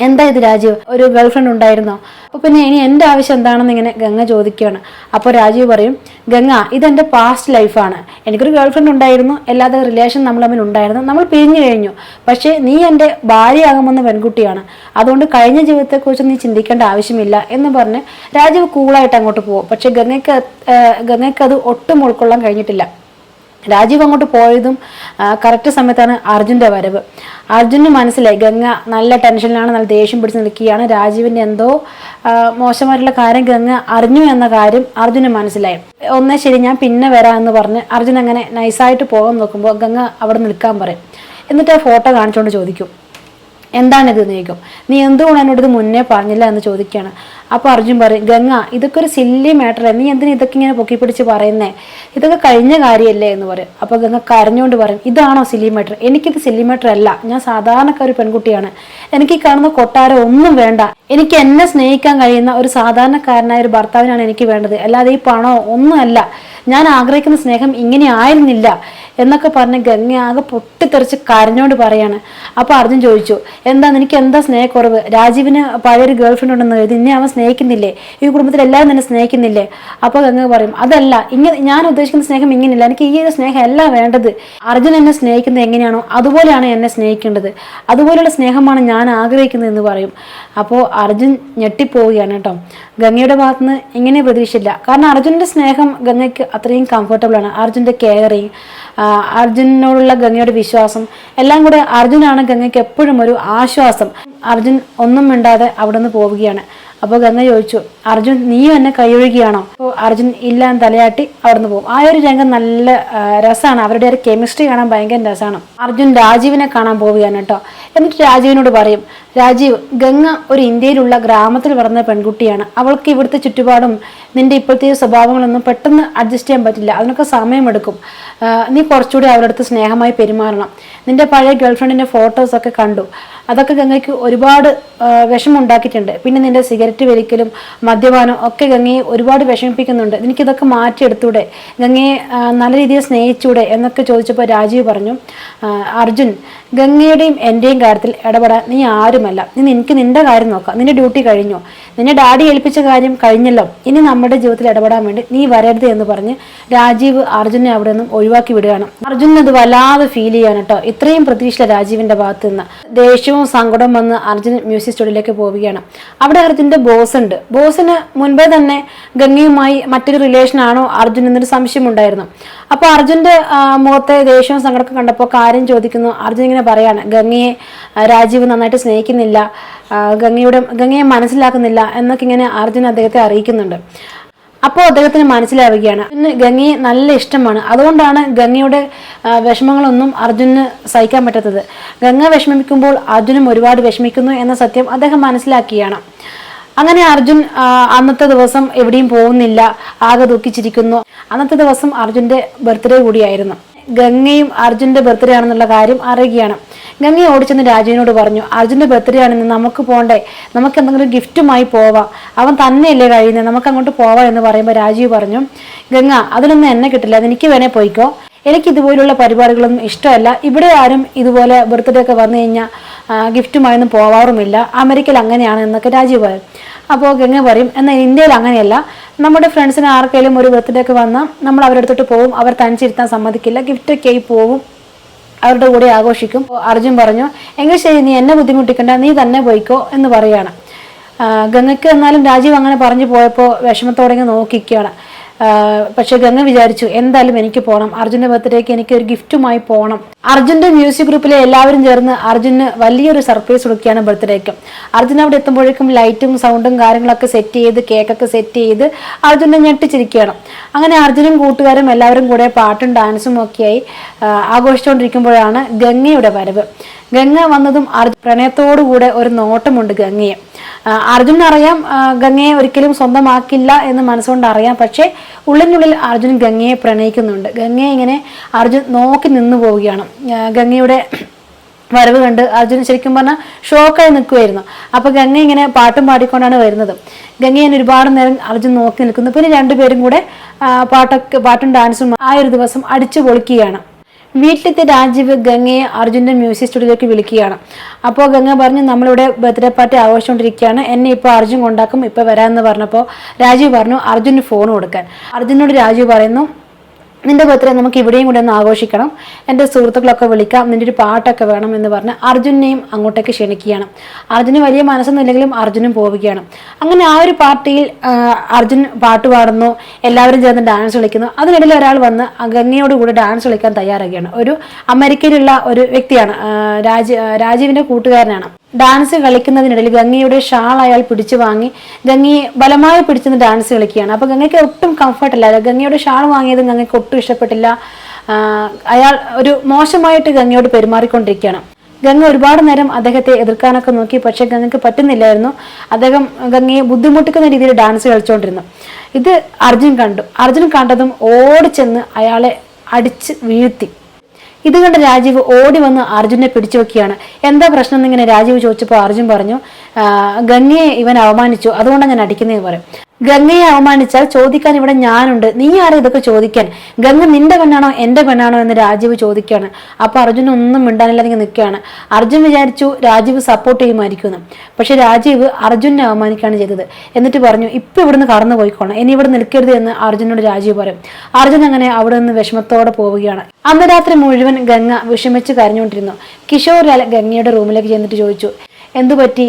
എന്താ ഇത് രാജീവ്, ഒരു ഗേൾഫ്രണ്ട് ഉണ്ടായിരുന്നോ? അപ്പോൾ പിന്നെ ഇനി എൻ്റെ ആവശ്യം എന്താണെന്ന് ഇങ്ങനെ ഗംഗ ചോദിക്കുകയാണ്. അപ്പോൾ രാജീവ് പറയും, ഗംഗ ഇതെൻ്റെ പാസ്റ്റ് ലൈഫാണ്, എനിക്കൊരു ഗേൾഫ്രണ്ട് ഉണ്ടായിരുന്നു, എല്ലാതെ റിലേഷൻ നമ്മൾ തമ്മിൽ ഉണ്ടായിരുന്നു, നമ്മൾ പിരിഞ്ഞു കഴിഞ്ഞു, പക്ഷേ നീ എൻ്റെ ഭാര്യയാകുമെന്ന പെൺകുട്ടിയാണ്, അതുകൊണ്ട് കഴിഞ്ഞ ജീവിതത്തെക്കുറിച്ച് നീ ചിന്തിക്കേണ്ട ആവശ്യമില്ല എന്ന് പറഞ്ഞ് രാജീവ് കൂളായിട്ട് അങ്ങോട്ട് പോകും. പക്ഷെ ഗംഗയ്ക്ക് അത് ഒട്ടും ഉൾക്കൊള്ളാൻ കഴിഞ്ഞിട്ടില്ല. രാജീവ് അങ്ങോട്ട് പോയതും കറക്റ്റ് സമയത്താണ് അർജുൻ്റെ വരവ്. അർജുന് മനസ്സിലായി ഗംഗ നല്ല ടെൻഷനിലാണ്, നല്ല ദേഷ്യം പിടിച്ച് നിൽക്കുകയാണ്, രാജീവിൻ്റെ എന്തോ മോശമായിട്ടുള്ള കാര്യം ഗംഗ അറിഞ്ഞു എന്ന കാര്യം അർജുന് മനസ്സിലായി. ഒന്നേ ശരി ഞാൻ പിന്നെ വരാം എന്ന് പറഞ്ഞ് അർജുൻ അങ്ങനെ നൈസായിട്ട് പോകാൻ നോക്കുമ്പോൾ ഗംഗ അവിടെ നിൽക്കാൻ പറയും. എന്നിട്ട് ആ ഫോട്ടോ കാണിച്ചുകൊണ്ട് ചോദിക്കും, എന്താണിത് എന്ന് ചോദിക്കും. നീ എന്തുകൊണ്ട് എന്നോട് ഇത് മുന്നേ പറഞ്ഞില്ല എന്ന് ചോദിക്കുകയാണ്. അപ്പോൾ അർജുൻ പറയും, ഗംഗ ഇതൊക്കെ ഒരു സില്ലി മാറ്ററല്ലേ, നീ എന്തിനാ ഇതൊക്കെ ഇങ്ങനെ പൊക്കി പിടിച്ച് പറയുന്നേ, ഇതൊക്കെ കഴിഞ്ഞ കാര്യമല്ലേ എന്ന് പറയും. അപ്പോൾ ഗംഗ കരഞ്ഞുകൊണ്ട് പറയും, ഇതാണോ സില്ലി മാറ്റർ? എനിക്കിത് സില്ലി മാറ്റർ അല്ല, ഞാൻ സാധാരണക്കാരി പെൺകുട്ടിയാണ്, എനിക്ക് ഈ കാണുന്ന കൊട്ടാരം ഒന്നും വേണ്ട, എനിക്ക് എന്നെ സ്നേഹിക്കാൻ കഴിയുന്ന ഒരു സാധാരണക്കാരനായ ഒരു ഭർത്താവിനാണ് എനിക്ക് വേണ്ടത്, അല്ലാതെ ഈ പണമോ ഒന്നുമല്ല, ഞാൻ ആഗ്രഹിക്കുന്ന സ്നേഹം ഇങ്ങനെ ആയിരുന്നില്ല എന്നൊക്കെ പറഞ്ഞ് ഗംഗ ആകെ പൊട്ടിത്തെറിച്ച് കരഞ്ഞോണ്ട് പറയാണ്. അപ്പോൾ അർജുൻ ചോദിച്ചു, എന്താ നിനക്ക് എന്താ സ്നേഹക്കുറവ്? രാജീവിന് പഴയൊരു ഗേൾഫ്രണ്ട് ഉണ്ടെന്ന് എഴുതി, ഇനി അവൻ സ്നേഹിക്കുന്നില്ലേ, ഈ കുടുംബത്തിൽ എല്ലാവരും തന്നെ സ്നേഹിക്കുന്നില്ലേ? അപ്പോൾ ഗംഗ പറയും അതല്ല, ഇങ്ങനെ ഞാൻ ഉദ്ദേശിക്കുന്ന സ്നേഹം ഇങ്ങനെയില്ല, എനിക്ക് ഈ ഒരു സ്നേഹം അല്ല വേണ്ടത്. അർജുൻ എന്നെ സ്നേഹിക്കുന്നത് എങ്ങനെയാണോ അതുപോലെയാണ് എന്നെ സ്നേഹിക്കേണ്ടത്, അതുപോലെയുള്ള സ്നേഹമാണ് ഞാൻ ആഗ്രഹിക്കുന്നത് എന്ന് പറയും. അപ്പോൾ അർജുൻ ഞെട്ടിപ്പോവുകയാണ് കേട്ടോ. ഗംഗയുടെ ഭാഗത്തുനിന്ന് ഇങ്ങനെ പ്രതീക്ഷയില്ല. കാരണം അർജുൻ്റെ സ്നേഹം ഗംഗയ്ക്ക് അത്രയും കംഫർട്ടബിൾ ആണ്. അർജുൻ്റെ കെയറിങ്, അർജുനോടുള്ള ഗംഗയുടെ വിശ്വാസം എല്ലാം കൂടെ അർജുനാണ് ഗംഗയ്ക്ക് എപ്പോഴും ഒരു ആശ്വാസം. അർജുൻ ഒന്നും മിണ്ടാതെ അവിടെ നിന്ന് പോവുകയാണ്. അപ്പോൾ ഗംഗ ചോദിച്ചു, അർജുൻ നീയും എന്നെ കൈയൊഴുകിയാണോ? അപ്പോൾ അർജുൻ ഇല്ലാന്ന് തലയാട്ടി അവിടെ നിന്ന് പോകും. ആ ഒരു രംഗം നല്ല രസമാണ്. അവരുടെ ഒരു കെമിസ്ട്രി കാണാൻ ഭയങ്കര രസമാണ്. അർജുൻ രാജീവിനെ കാണാൻ പോവുകയാണ് കേട്ടോ. എന്നിട്ട് രാജീവിനോട് പറയും, രാജീവ്, ഗംഗ ഒരു ഇന്ത്യയിലുള്ള ഗ്രാമത്തിൽ വളർന്ന പെൺകുട്ടിയാണ്. അവൾക്ക് ഇവിടുത്തെ ചുറ്റുപാടും നിന്റെ ഇപ്പോഴത്തെ സ്വഭാവങ്ങളൊന്നും പെട്ടെന്ന് അഡ്ജസ്റ്റ് ചെയ്യാൻ പറ്റില്ല, അതിനൊക്കെ സമയമെടുക്കും. നീ കുറച്ചുകൂടി അവരുടെ അടുത്ത് സ്നേഹമായി പെരുമാറണം. നിന്റെ പഴയ ഗേൾഫ്രണ്ടിൻ്റെ ഫോട്ടോസൊക്കെ കണ്ടു, അതൊക്കെ ഗംഗയ്ക്ക് ഒരുപാട് വിഷമമുണ്ടാക്കിയിട്ടുണ്ട്. പിന്നെ നിന്റെ സിഗരറ്റ് വലിക്കലും മദ്യപാനം ഒക്കെ ഗംഗയെ ഒരുപാട് വിഷമിപ്പിക്കുന്നുണ്ട്. എനിക്കിതൊക്കെ മാറ്റിയെടുത്തൂടെ, ഗംഗയെ നല്ല രീതിയിൽ സ്നേഹിച്ചൂടെ എന്നൊക്കെ ചോദിച്ചപ്പോൾ രാജീവ് പറഞ്ഞു, അർജുൻ, ഗംഗയുടെയും എൻ്റെയും കാര്യത്തിൽ ഇടപെടാൻ നീ ആരുമല്ല. എനിക്ക് നിന്റെ കാര്യം നോക്കാം. നിന്റെ ഡ്യൂട്ടി കഴിഞ്ഞോ, നിന്നെ ഡാഡി ഏൽപ്പിച്ച കാര്യം കഴിഞ്ഞല്ലോ, ഇനി നമ്മുടെ ജീവിതത്തിൽ ഇടപെടാൻ വേണ്ടി നീ വരരുത് എന്ന് പറഞ്ഞ് രാജീവ് അർജുനെ അവിടെ നിന്നും ഒഴിവാക്കി വിടുകയാണ്. അർജുനത് വല്ലാതെ ഫീൽ ചെയ്യാണ് കേട്ടോ. ഇത്രയും പ്രതീക്ഷ രാജീവിന്റെ ഭാഗത്ത് നിന്ന്. ദേഷ്യവും സങ്കടവും വന്ന് അർജുൻ മ്യൂസിക് സ്റ്റുഡിയോയിലേക്ക് പോവുകയാണ്. അവിടെ അർജുന്റെ ബോസ് ഉണ്ട്. ബോസിന് മുൻപേ തന്നെ ഗംഗയുമായി മറ്റൊരു റിലേഷൻ ആണോ അർജുൻ എന്നൊരു സംശയം ഉണ്ടായിരുന്നു. അപ്പോൾ അർജുന്റെ മുഖത്തെ ദേഷ്യവും സങ്കടമൊക്കെ കണ്ടപ്പോൾ കാര്യം ചോദിക്കുന്നു. അർജുൻ ഇങ്ങനെ പറയാണ്, ഗംഗയെ രാജീവ് നന്നായിട്ട് സ്നേഹിക്കുന്നില്ല, ഗംഗയെ മനസ്സിലാക്കുന്നില്ല എന്നൊക്കെ ഇങ്ങനെ അർജുൻ അദ്ദേഹത്തെ അറിയിക്കുന്നുണ്ട്. അപ്പോൾ അദ്ദേഹത്തിന് മനസ്സിലാവുകയാണ് ഗംഗയെ നല്ല ഇഷ്ടമാണ്. അതുകൊണ്ടാണ് ഗംഗയുടെ വിഷമങ്ങളൊന്നും അർജുന് സഹിക്കാൻ പറ്റാത്തത്. ഗംഗ വിഷമിക്കുമ്പോൾ അർജുനും ഒരുപാട് വിഷമിക്കുന്നു എന്ന സത്യം അദ്ദേഹം മനസ്സിലാക്കിയാണ്. അങ്ങനെ അർജുൻ അന്നത്തെ ദിവസം എവിടെയും പോകുന്നില്ല, ആകെ ദുഃഖിച്ചിരിക്കുന്നു. അന്നത്തെ ദിവസം അർജുന്റെ ബർത്ത്ഡേ കൂടിയായിരുന്നു. ഗംഗയും അർജുന്റെ ബർത്ത്ഡേ ആണെന്നുള്ള കാര്യം അറിയുകയാണ്. ഗംഗയെ ഓടിച്ചെന്ന് രാജുവിനോട് പറഞ്ഞു, അർജുന്റെ ബർത്ത്ഡേ ആണെന്ന് നമുക്ക് പോകണ്ടേ, നമുക്ക് എന്തെങ്കിലും ഗിഫ്റ്റുമായി പോവാം, അവൻ തന്നെയല്ലേ കഴിയുന്നത്, നമുക്ക് അങ്ങോട്ട് പോവാം എന്ന് പറയുമ്പോൾ രാജീവ് പറഞ്ഞു, ഗംഗ അതിലൊന്നും എന്നെ കിട്ടില്ല, അതെനിക്ക് വേണേ പോയിക്കോ, എനിക്ക് ഇതുപോലുള്ള പരിപാടികളൊന്നും ഇഷ്ടമല്ല, ഇവിടെ ആരും ഇതുപോലെ ബർത്ത്ഡേ ഒക്കെ വന്നു കഴിഞ്ഞാൽ ഗിഫ്റ്റുമായൊന്നും പോവാറുമില്ല, അമേരിക്കയിൽ അങ്ങനെയാണ് എന്നൊക്കെ രാജീവ് പറയും. അപ്പോൾ ഗംഗ പറയും, എന്നാൽ ഇന്ത്യയിൽ അങ്ങനെയല്ല, നമ്മുടെ ഫ്രണ്ട്സിന് ആർക്കെങ്കിലും ഒരു ബർത്ത്ഡേ ഒക്കെ വന്നാൽ നമ്മൾ അവരുടെ അടുത്തോട്ട് പോകും, അവർ തനിച്ചിരുത്താൻ സമ്മതിക്കില്ല, ഗിഫ്റ്റൊക്കെ ആയി പോവും, അവരുടെ കൂടെ ആഘോഷിക്കും. അർജുൻ പറഞ്ഞു, എങ്കിൽ ശരി, നീ എന്നെ ബുദ്ധിമുട്ടിക്കണ്ട, നീ തന്നെ പോയിക്കോ എന്ന് പറയുകയാണ്. ഗംഗയ്ക്ക് എന്നാലും രാജീവ് അങ്ങനെ പറഞ്ഞു പോയപ്പോൾ വിഷമത്തോടെ നോക്കിക്കുകയാണ്. പക്ഷെ ഗംഗ വിചാരിച്ചു, എന്തായാലും എനിക്ക് പോകണം, അർജുന്റെ ബർത്ത്ഡേക്ക് എനിക്ക് ഒരു ഗിഫ്റ്റുമായി പോകണം. അർജുന്റെ മ്യൂസിക് ഗ്രൂപ്പിലെ എല്ലാവരും ചേർന്ന് അർജുന് വലിയൊരു സർപ്രൈസ് കൊടുക്കുകയാണ് ബർത്ത്ഡേക്ക്. അർജുൻ അവിടെ എത്തുമ്പോഴേക്കും ലൈറ്റും സൗണ്ടും കാര്യങ്ങളൊക്കെ സെറ്റ് ചെയ്ത് കേക്കൊക്കെ സെറ്റ് ചെയ്ത് അർജുനെ ഞെട്ടിച്ചിരിക്കുകയാണ്. അങ്ങനെ അർജുനും കൂട്ടുകാരും എല്ലാവരും കൂടെ പാട്ടും ഡാൻസും ഒക്കെയായി ആഘോഷിച്ചുകൊണ്ടിരിക്കുമ്പോഴാണ് ഗംഗയുടെ വരവ്. ഗംഗ വന്നതും പ്രണയത്തോടുകൂടെ ഒരു നോട്ടമുണ്ട് ഗംഗയെ. അർജുനറിയാം ഗംഗയെ ഒരിക്കലും സ്വന്തമാക്കില്ല എന്ന് മനസ്സുകൊണ്ട് അറിയാം. പക്ഷേ ഉള്ളിനുള്ളിൽ അർജുൻ ഗംഗയെ പ്രണയിക്കുന്നുണ്ട്. ഗംഗയെ ഇങ്ങനെ അർജുൻ നോക്കി നിന്നു പോവുകയാണ്. ഗംഗയുടെ വരവ് കണ്ട് അർജുൻ ശരിക്കും പറഞ്ഞാൽ ഷോക്കായി നിൽക്കുമായിരുന്നു. അപ്പോൾ ഗംഗ ഇങ്ങനെ പാട്ടും പാടിക്കൊണ്ടാണ് വരുന്നത്. ഗംഗയെ ഒരുപാട് നേരം അർജുൻ നോക്കി നിൽക്കുന്നു. പിന്നെ രണ്ടുപേരും കൂടെ പാട്ടും ഡാൻസും ആ ഒരു ദിവസം അടിച്ചു പൊളിക്കുകയാണ്. വീട്ടിലെത്തിയ രാജീവ് ഗംഗയെ അർജുൻ്റെ മ്യൂസിക് സ്റ്റുഡിയോയിലേക്ക് വിളിക്കുകയാണ്. അപ്പോൾ ഗംഗ പറഞ്ഞു, നമ്മളിവിടെ ബർത്ത്ഡേ പാർട്ടി ആഘോഷിച്ചുകൊണ്ടിരിക്കുകയാണ്, എന്നെ ഇപ്പോൾ അർജുൻ കൊണ്ടാക്കും, ഇപ്പോൾ വരാമെന്ന് പറഞ്ഞപ്പോൾ രാജീവ് പറഞ്ഞു അർജുന് ഫോൺ കൊടുക്കാൻ. അർജുനോട് രാജീവ് പറയുന്നു, നിന്റെ ബർത്ത്ഡേ നമുക്ക് ഇവിടെയും കൂടെ ഒന്ന് ആഘോഷിക്കണം, എൻ്റെ സുഹൃത്തുക്കളൊക്കെ വിളിക്കാം, നിൻ്റെ ഒരു പാട്ടൊക്കെ വേണം എന്ന് പറഞ്ഞ് അർജുനെയും അങ്ങോട്ടേക്ക് ക്ഷണിക്കുകയാണ്. അർജുന് വലിയ മനസ്സൊന്നും ഇല്ലെങ്കിലും അർജുനും പോവുകയാണ്. അങ്ങനെ ആ ഒരു പാർട്ടിയിൽ അർജുൻ പാട്ട് പാടുന്നു, എല്ലാവരും ചേർന്ന് ഡാൻസ് കളിക്കുന്നു. അതിനിടയിൽ ഒരാൾ വന്ന് ഗംഗയോട് കൂടെ ഡാൻസ് കളിക്കാൻ തയ്യാറാക്കുകയാണ്. ഒരു അമേരിക്കയിലുള്ള ഒരു വ്യക്തിയാണ്, രാജീവിൻ്റെ കൂട്ടുകാരനാണ്. ഡാൻസ് കളിക്കുന്നതിനിടയിൽ ഗംഗയുടെ ഷാൾ അയാൾ പിടിച്ചു വാങ്ങി ഗംഗയെ ബലമായി പിടിച്ചെന്ന് ഡാൻസ് കളിക്കുകയാണ്. അപ്പോൾ ഗംഗയ്ക്ക് ഒട്ടും കംഫർട്ടല്ല. ഗംഗയുടെ ഷാൾ വാങ്ങിയതും ഗംഗയ്ക്ക് ഒട്ടും ഇഷ്ടപ്പെട്ടില്ല. അയാൾ ഒരു മോശമായിട്ട് ഗംഗയോട് പെരുമാറിക്കൊണ്ടിരിക്കുകയാണ്. ഗംഗ ഒരുപാട് നേരം അദ്ദേഹത്തെ എതിർക്കാനൊക്കെ നോക്കി, പക്ഷെ ഗംഗയ്ക്ക് പറ്റുന്നില്ലായിരുന്നു. അദ്ദേഹം ഗംഗയെ ബുദ്ധിമുട്ടിക്കുന്ന രീതിയിൽ ഡാൻസ് കളിച്ചുകൊണ്ടിരുന്നു. ഇത് അർജുൻ കണ്ടു. അർജുൻ കണ്ടതും ഓടിച്ചെന്ന് അയാളെ അടിച്ച് വീഴ്ത്തി. ഇത് കണ്ട് രാജീവ് ഓടി വന്ന് അർജുനെ പിടിച്ചു വെക്കുകയാണ്. എന്താ പ്രശ്നം എന്നിങ്ങനെ രാജീവ് ചോദിച്ചപ്പോൾ അർജുൻ പറഞ്ഞു, ഗംഗയെ ഇവൻ അവമാനിച്ചു, അതുകൊണ്ടാണ് ഞാൻ അടിക്കുന്നതെന്ന് പറയും. ഗംഗയെ അവമാനിച്ചാൽ ചോദിക്കാൻ ഇവിടെ ഞാനുണ്ട്, നീ ആരാ ഇതൊക്കെ ചോദിക്കാൻ? ഗംഗ നിന്റെ പെണ്ണാണോ എന്റെ പെണ്ണാണോ എന്ന് രാജീവ് ചോദിക്കുകയാണ്. അപ്പൊ അർജുൻ ഒന്നും മിണ്ടാനില്ലാതെ നിൽക്കുകയാണ്. അർജുൻ വിചാരിച്ചു രാജീവ് സപ്പോർട്ട് ചെയ്യുമായിരിക്കുന്നു. പക്ഷെ രാജീവ് അർജുനെ അവമാനിക്കുകയാണ് ചെയ്തത്. എന്നിട്ട് പറഞ്ഞു, ഇപ്പൊ ഇവിടുന്ന് കടന്നു പോയിക്കോണം, ഇനി ഇവിടെ നിൽക്കരുത് എന്ന് അർജുനോട് രാജീവ് പറയും. അർജുൻ അങ്ങനെ അവിടെ നിന്ന് വിഷമത്തോടെ പോവുകയാണ്. അന്ന് രാത്രി മുഴുവൻ ഗംഗ വിഷമിച്ച് കരഞ്ഞുകൊണ്ടിരുന്നു. കിഷോർ ലാൽ ഗംഗയുടെ റൂമിലേക്ക് ചെന്നിട്ട് ചോദിച്ചു, എന്തു പറ്റി?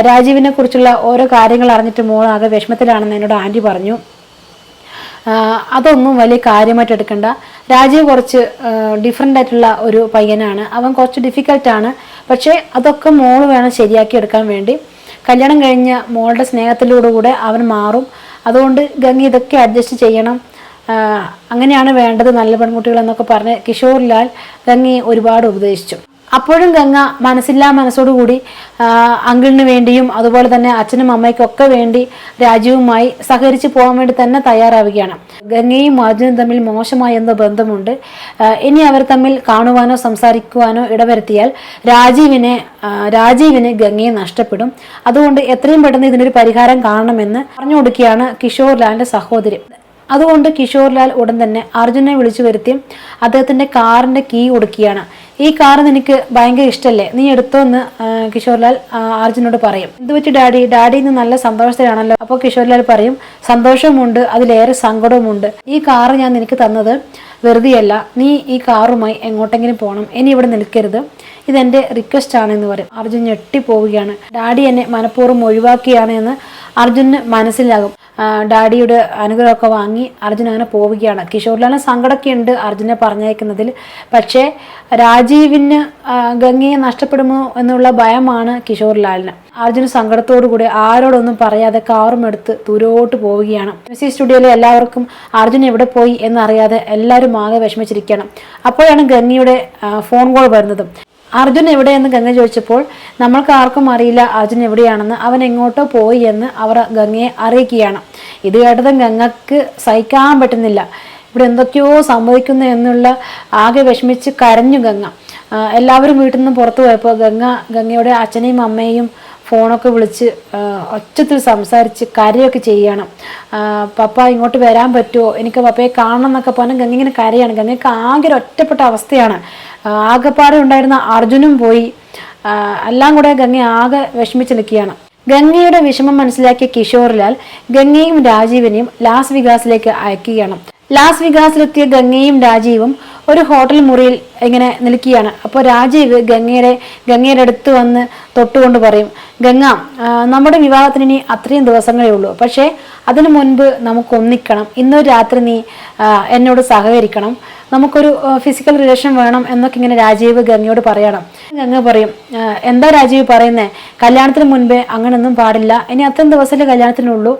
രാജീവിനെ കുറിച്ചുള്ള ഓരോ കാര്യങ്ങൾ അറിഞ്ഞിട്ട് മോൾ ആകെ വിഷമത്തിലാണെന്ന് എന്നോട് ആൻറ്റി പറഞ്ഞു. അതൊന്നും വലിയ കാര്യമായിട്ട് എടുക്കണ്ട. രാജീവ് കുറച്ച് ഡിഫറെൻ്റ് ആയിട്ടുള്ള ഒരു പയ്യനാണ്, അവൻ കുറച്ച് ഡിഫിക്കൽട്ടാണ്. പക്ഷേ അതൊക്കെ മോൾ വേണം ശരിയാക്കി എടുക്കാൻ വേണ്ടി. കല്യാണം കഴിഞ്ഞ മോളുടെ സ്നേഹത്തിലൂടെ അവൻ മാറും. അതുകൊണ്ട് ഗംഗ ഇതൊക്കെ അഡ്ജസ്റ്റ് ചെയ്യണം, അങ്ങനെയാണ് വേണ്ടത് നല്ല പെൺകുട്ടികൾ എന്നൊക്കെ പറഞ്ഞ് കിഷോർ ലാൽ ഗംഗയെ ഒരുപാട് ഉപദേശിച്ചു. അപ്പോഴും ഗംഗ മനസ്സില്ലാ മനസ്സോടുകൂടി അങ്കിളിന് വേണ്ടിയും അതുപോലെ തന്നെ അച്ഛനും അമ്മയ്ക്കും ഒക്കെ വേണ്ടി രാജീവുമായി സഹകരിച്ച് പോകാൻ വേണ്ടി തന്നെ തയ്യാറാവുകയാണ്. ഗംഗയും അർജുനും തമ്മിൽ മോശമായ എന്തോ ബന്ധമുണ്ട്. ഇനി അവർ തമ്മിൽ കാണുവാനോ സംസാരിക്കുവാനോ ഇടവരുത്തിയാൽ രാജീവിന് ഗംഗയെ നഷ്ടപ്പെടും. അതുകൊണ്ട് എത്രയും പെട്ടെന്ന് ഇതിനൊരു പരിഹാരം കാണണമെന്ന് പറഞ്ഞു കൊടുക്കുകയാണ് കിഷോർ ലാലിന്റെ സഹോദരി. അതുകൊണ്ട് കിഷോർ ലാൽ ഉടൻ തന്നെ അർജുനെ വിളിച്ചു വരുത്തി അദ്ദേഹത്തിന്റെ കാറിന്റെ കീ കൊടുക്കുകയാണ്. ഈ കാർ നിനക്ക് ഭയങ്കര ഇഷ്ടമല്ലേ, നീ എടുത്തോ എന്ന് കിഷോർ ലാൽ അർജുനോട് പറയും. എന്ത് പറ്റി ഡാഡി ഇന്ന് നല്ല സന്തോഷത്തിലാണല്ലോ? അപ്പോൾ കിഷോർ ലാൽ പറയും, സന്തോഷവുമുണ്ട്, അതിലേറെ സങ്കടവുമുണ്ട്. ഈ കാറ് ഞാൻ നിനക്ക് തന്നത് വെറുതെയല്ല, നീ ഈ കാറുമായി എങ്ങോട്ടെങ്കിലും പോകണം, ഇനി ഇവിടെ നിൽക്കരുത്, ഇതെന്റെ റിക്വസ്റ്റ് ആണെന്ന് പറയും. അർജുൻ ഞെട്ടിപ്പോവുകയാണ്. ഡാഡി എന്നെ മനഃപൂർവ്വം ഒഴിവാക്കിയാണ് എന്ന് അർജുന് മനസ്സിലാകും. ഡാഡിയുടെ അനുഗ്രഹമൊക്കെ വാങ്ങി അർജുൻ അങ്ങനെ പോവുകയാണ്. കിഷോർലാലിന് സങ്കടമൊക്കെ ഉണ്ട് അർജുനെ പറഞ്ഞയക്കുന്നതിൽ. പക്ഷേ രാജീവിന് ഗംഗയെ നഷ്ടപ്പെടുമോ എന്നുള്ള ഭയമാണ് കിഷോർലാലിന്. അർജുന് സങ്കടത്തോടുകൂടി ആരോടൊന്നും പറയാതെ കാറും എടുത്ത് ദൂരോട്ട് പോവുകയാണ്. മ്യൂസിക് സ്റ്റുഡിയോയിലെ എല്ലാവർക്കും അർജുൻ എവിടെ പോയി എന്നറിയാതെ എല്ലാവരും ആകെ വിഷമിച്ചിരിക്കുകയാണ്. അപ്പോഴാണ് ഗംഗയുടെ ഫോൺ കോൾ വരുന്നത്. അർജുൻ എവിടെയെന്ന് ഗംഗ ചോദിച്ചപ്പോൾ നമ്മൾക്ക് ആർക്കും അറിയില്ല അർജുൻ എവിടെയാണെന്ന്, അവൻ എങ്ങോട്ടോ പോയി എന്ന് അവർ ഗംഗയെ അറിയിക്കുകയാണ്. ഇത് കേട്ടതും ഗംഗക്ക് സഹിക്കാൻ പറ്റുന്നില്ല. ഇവിടെ എന്തൊക്കെയോ സംഭവിക്കുന്നു എന്നുള്ള ആകെ വിഷമിച്ച് കരഞ്ഞു ഗംഗ. എല്ലാവരും വീട്ടിൽ നിന്ന് പുറത്തു പോയപ്പോൾ ഗംഗയുടെ അച്ഛനെയും അമ്മയെയും ഫോണൊക്കെ വിളിച്ച് ഒച്ചത്തിൽ സംസാരിച്ച് കരയൊക്കെ ചെയ്യുകയാണ്. പപ്പ ഇങ്ങോട്ട് വരാൻ പറ്റുമോ, എനിക്ക് പപ്പയെ കാണണം എന്നൊക്കെ പറഞ്ഞാൽ ഗംഗ ഇങ്ങനെ കരയാണ്. ഗംഗയ്ക്ക് ആകെ ഒറ്റപ്പെട്ട അവസ്ഥയാണ്. ആകെപ്പാടെ ഉണ്ടായിരുന്ന അർജുനും പോയി. എല്ലാം കൂടെ ഗംഗ ആകെ വിഷമിച്ച് നിൽക്കുകയാണ്. ഗംഗയുടെ വിഷമം മനസ്സിലാക്കിയ കിഷോർ ലാൽ ഗംഗയും രാജീവിനെയും ലാസ് വികാസിലേക്ക് അയക്കുകയാണ്. ലാസ് വികാസിലെത്തിയ ഗംഗയും രാജീവും ഒരു ഹോട്ടൽ മുറിയിൽ ഇങ്ങനെ നിൽക്കുകയാണ്. അപ്പോൾ രാജീവ് ഗംഗയുടെ അടുത്ത് വന്ന് തൊട്ടുകൊണ്ട് പറയും, ഗംഗ, നമ്മുടെ വിവാഹത്തിന് ഇനി അത്രയും ദിവസങ്ങളേ ഉള്ളൂ, പക്ഷേ അതിനു മുൻപ് നമുക്ക് ഒന്നിക്കണം. ഇന്നൊരു രാത്രി നീ എന്നോട് സഹകരിക്കണം, നമുക്കൊരു ഫിസിക്കൽ റിലേഷൻ വേണം എന്നൊക്കെ ഇങ്ങനെ രാജീവ് ഗംഗയോട് പറയണം. ഗംഗ പറയും, എന്താ രാജീവ് പറയുന്നേ, കല്യാണത്തിന് മുൻപേ അങ്ങനൊന്നും പാടില്ല, ഇനി അത്രയും ദിവസത്തിലെ കല്യാണത്തിനുള്ളൂ,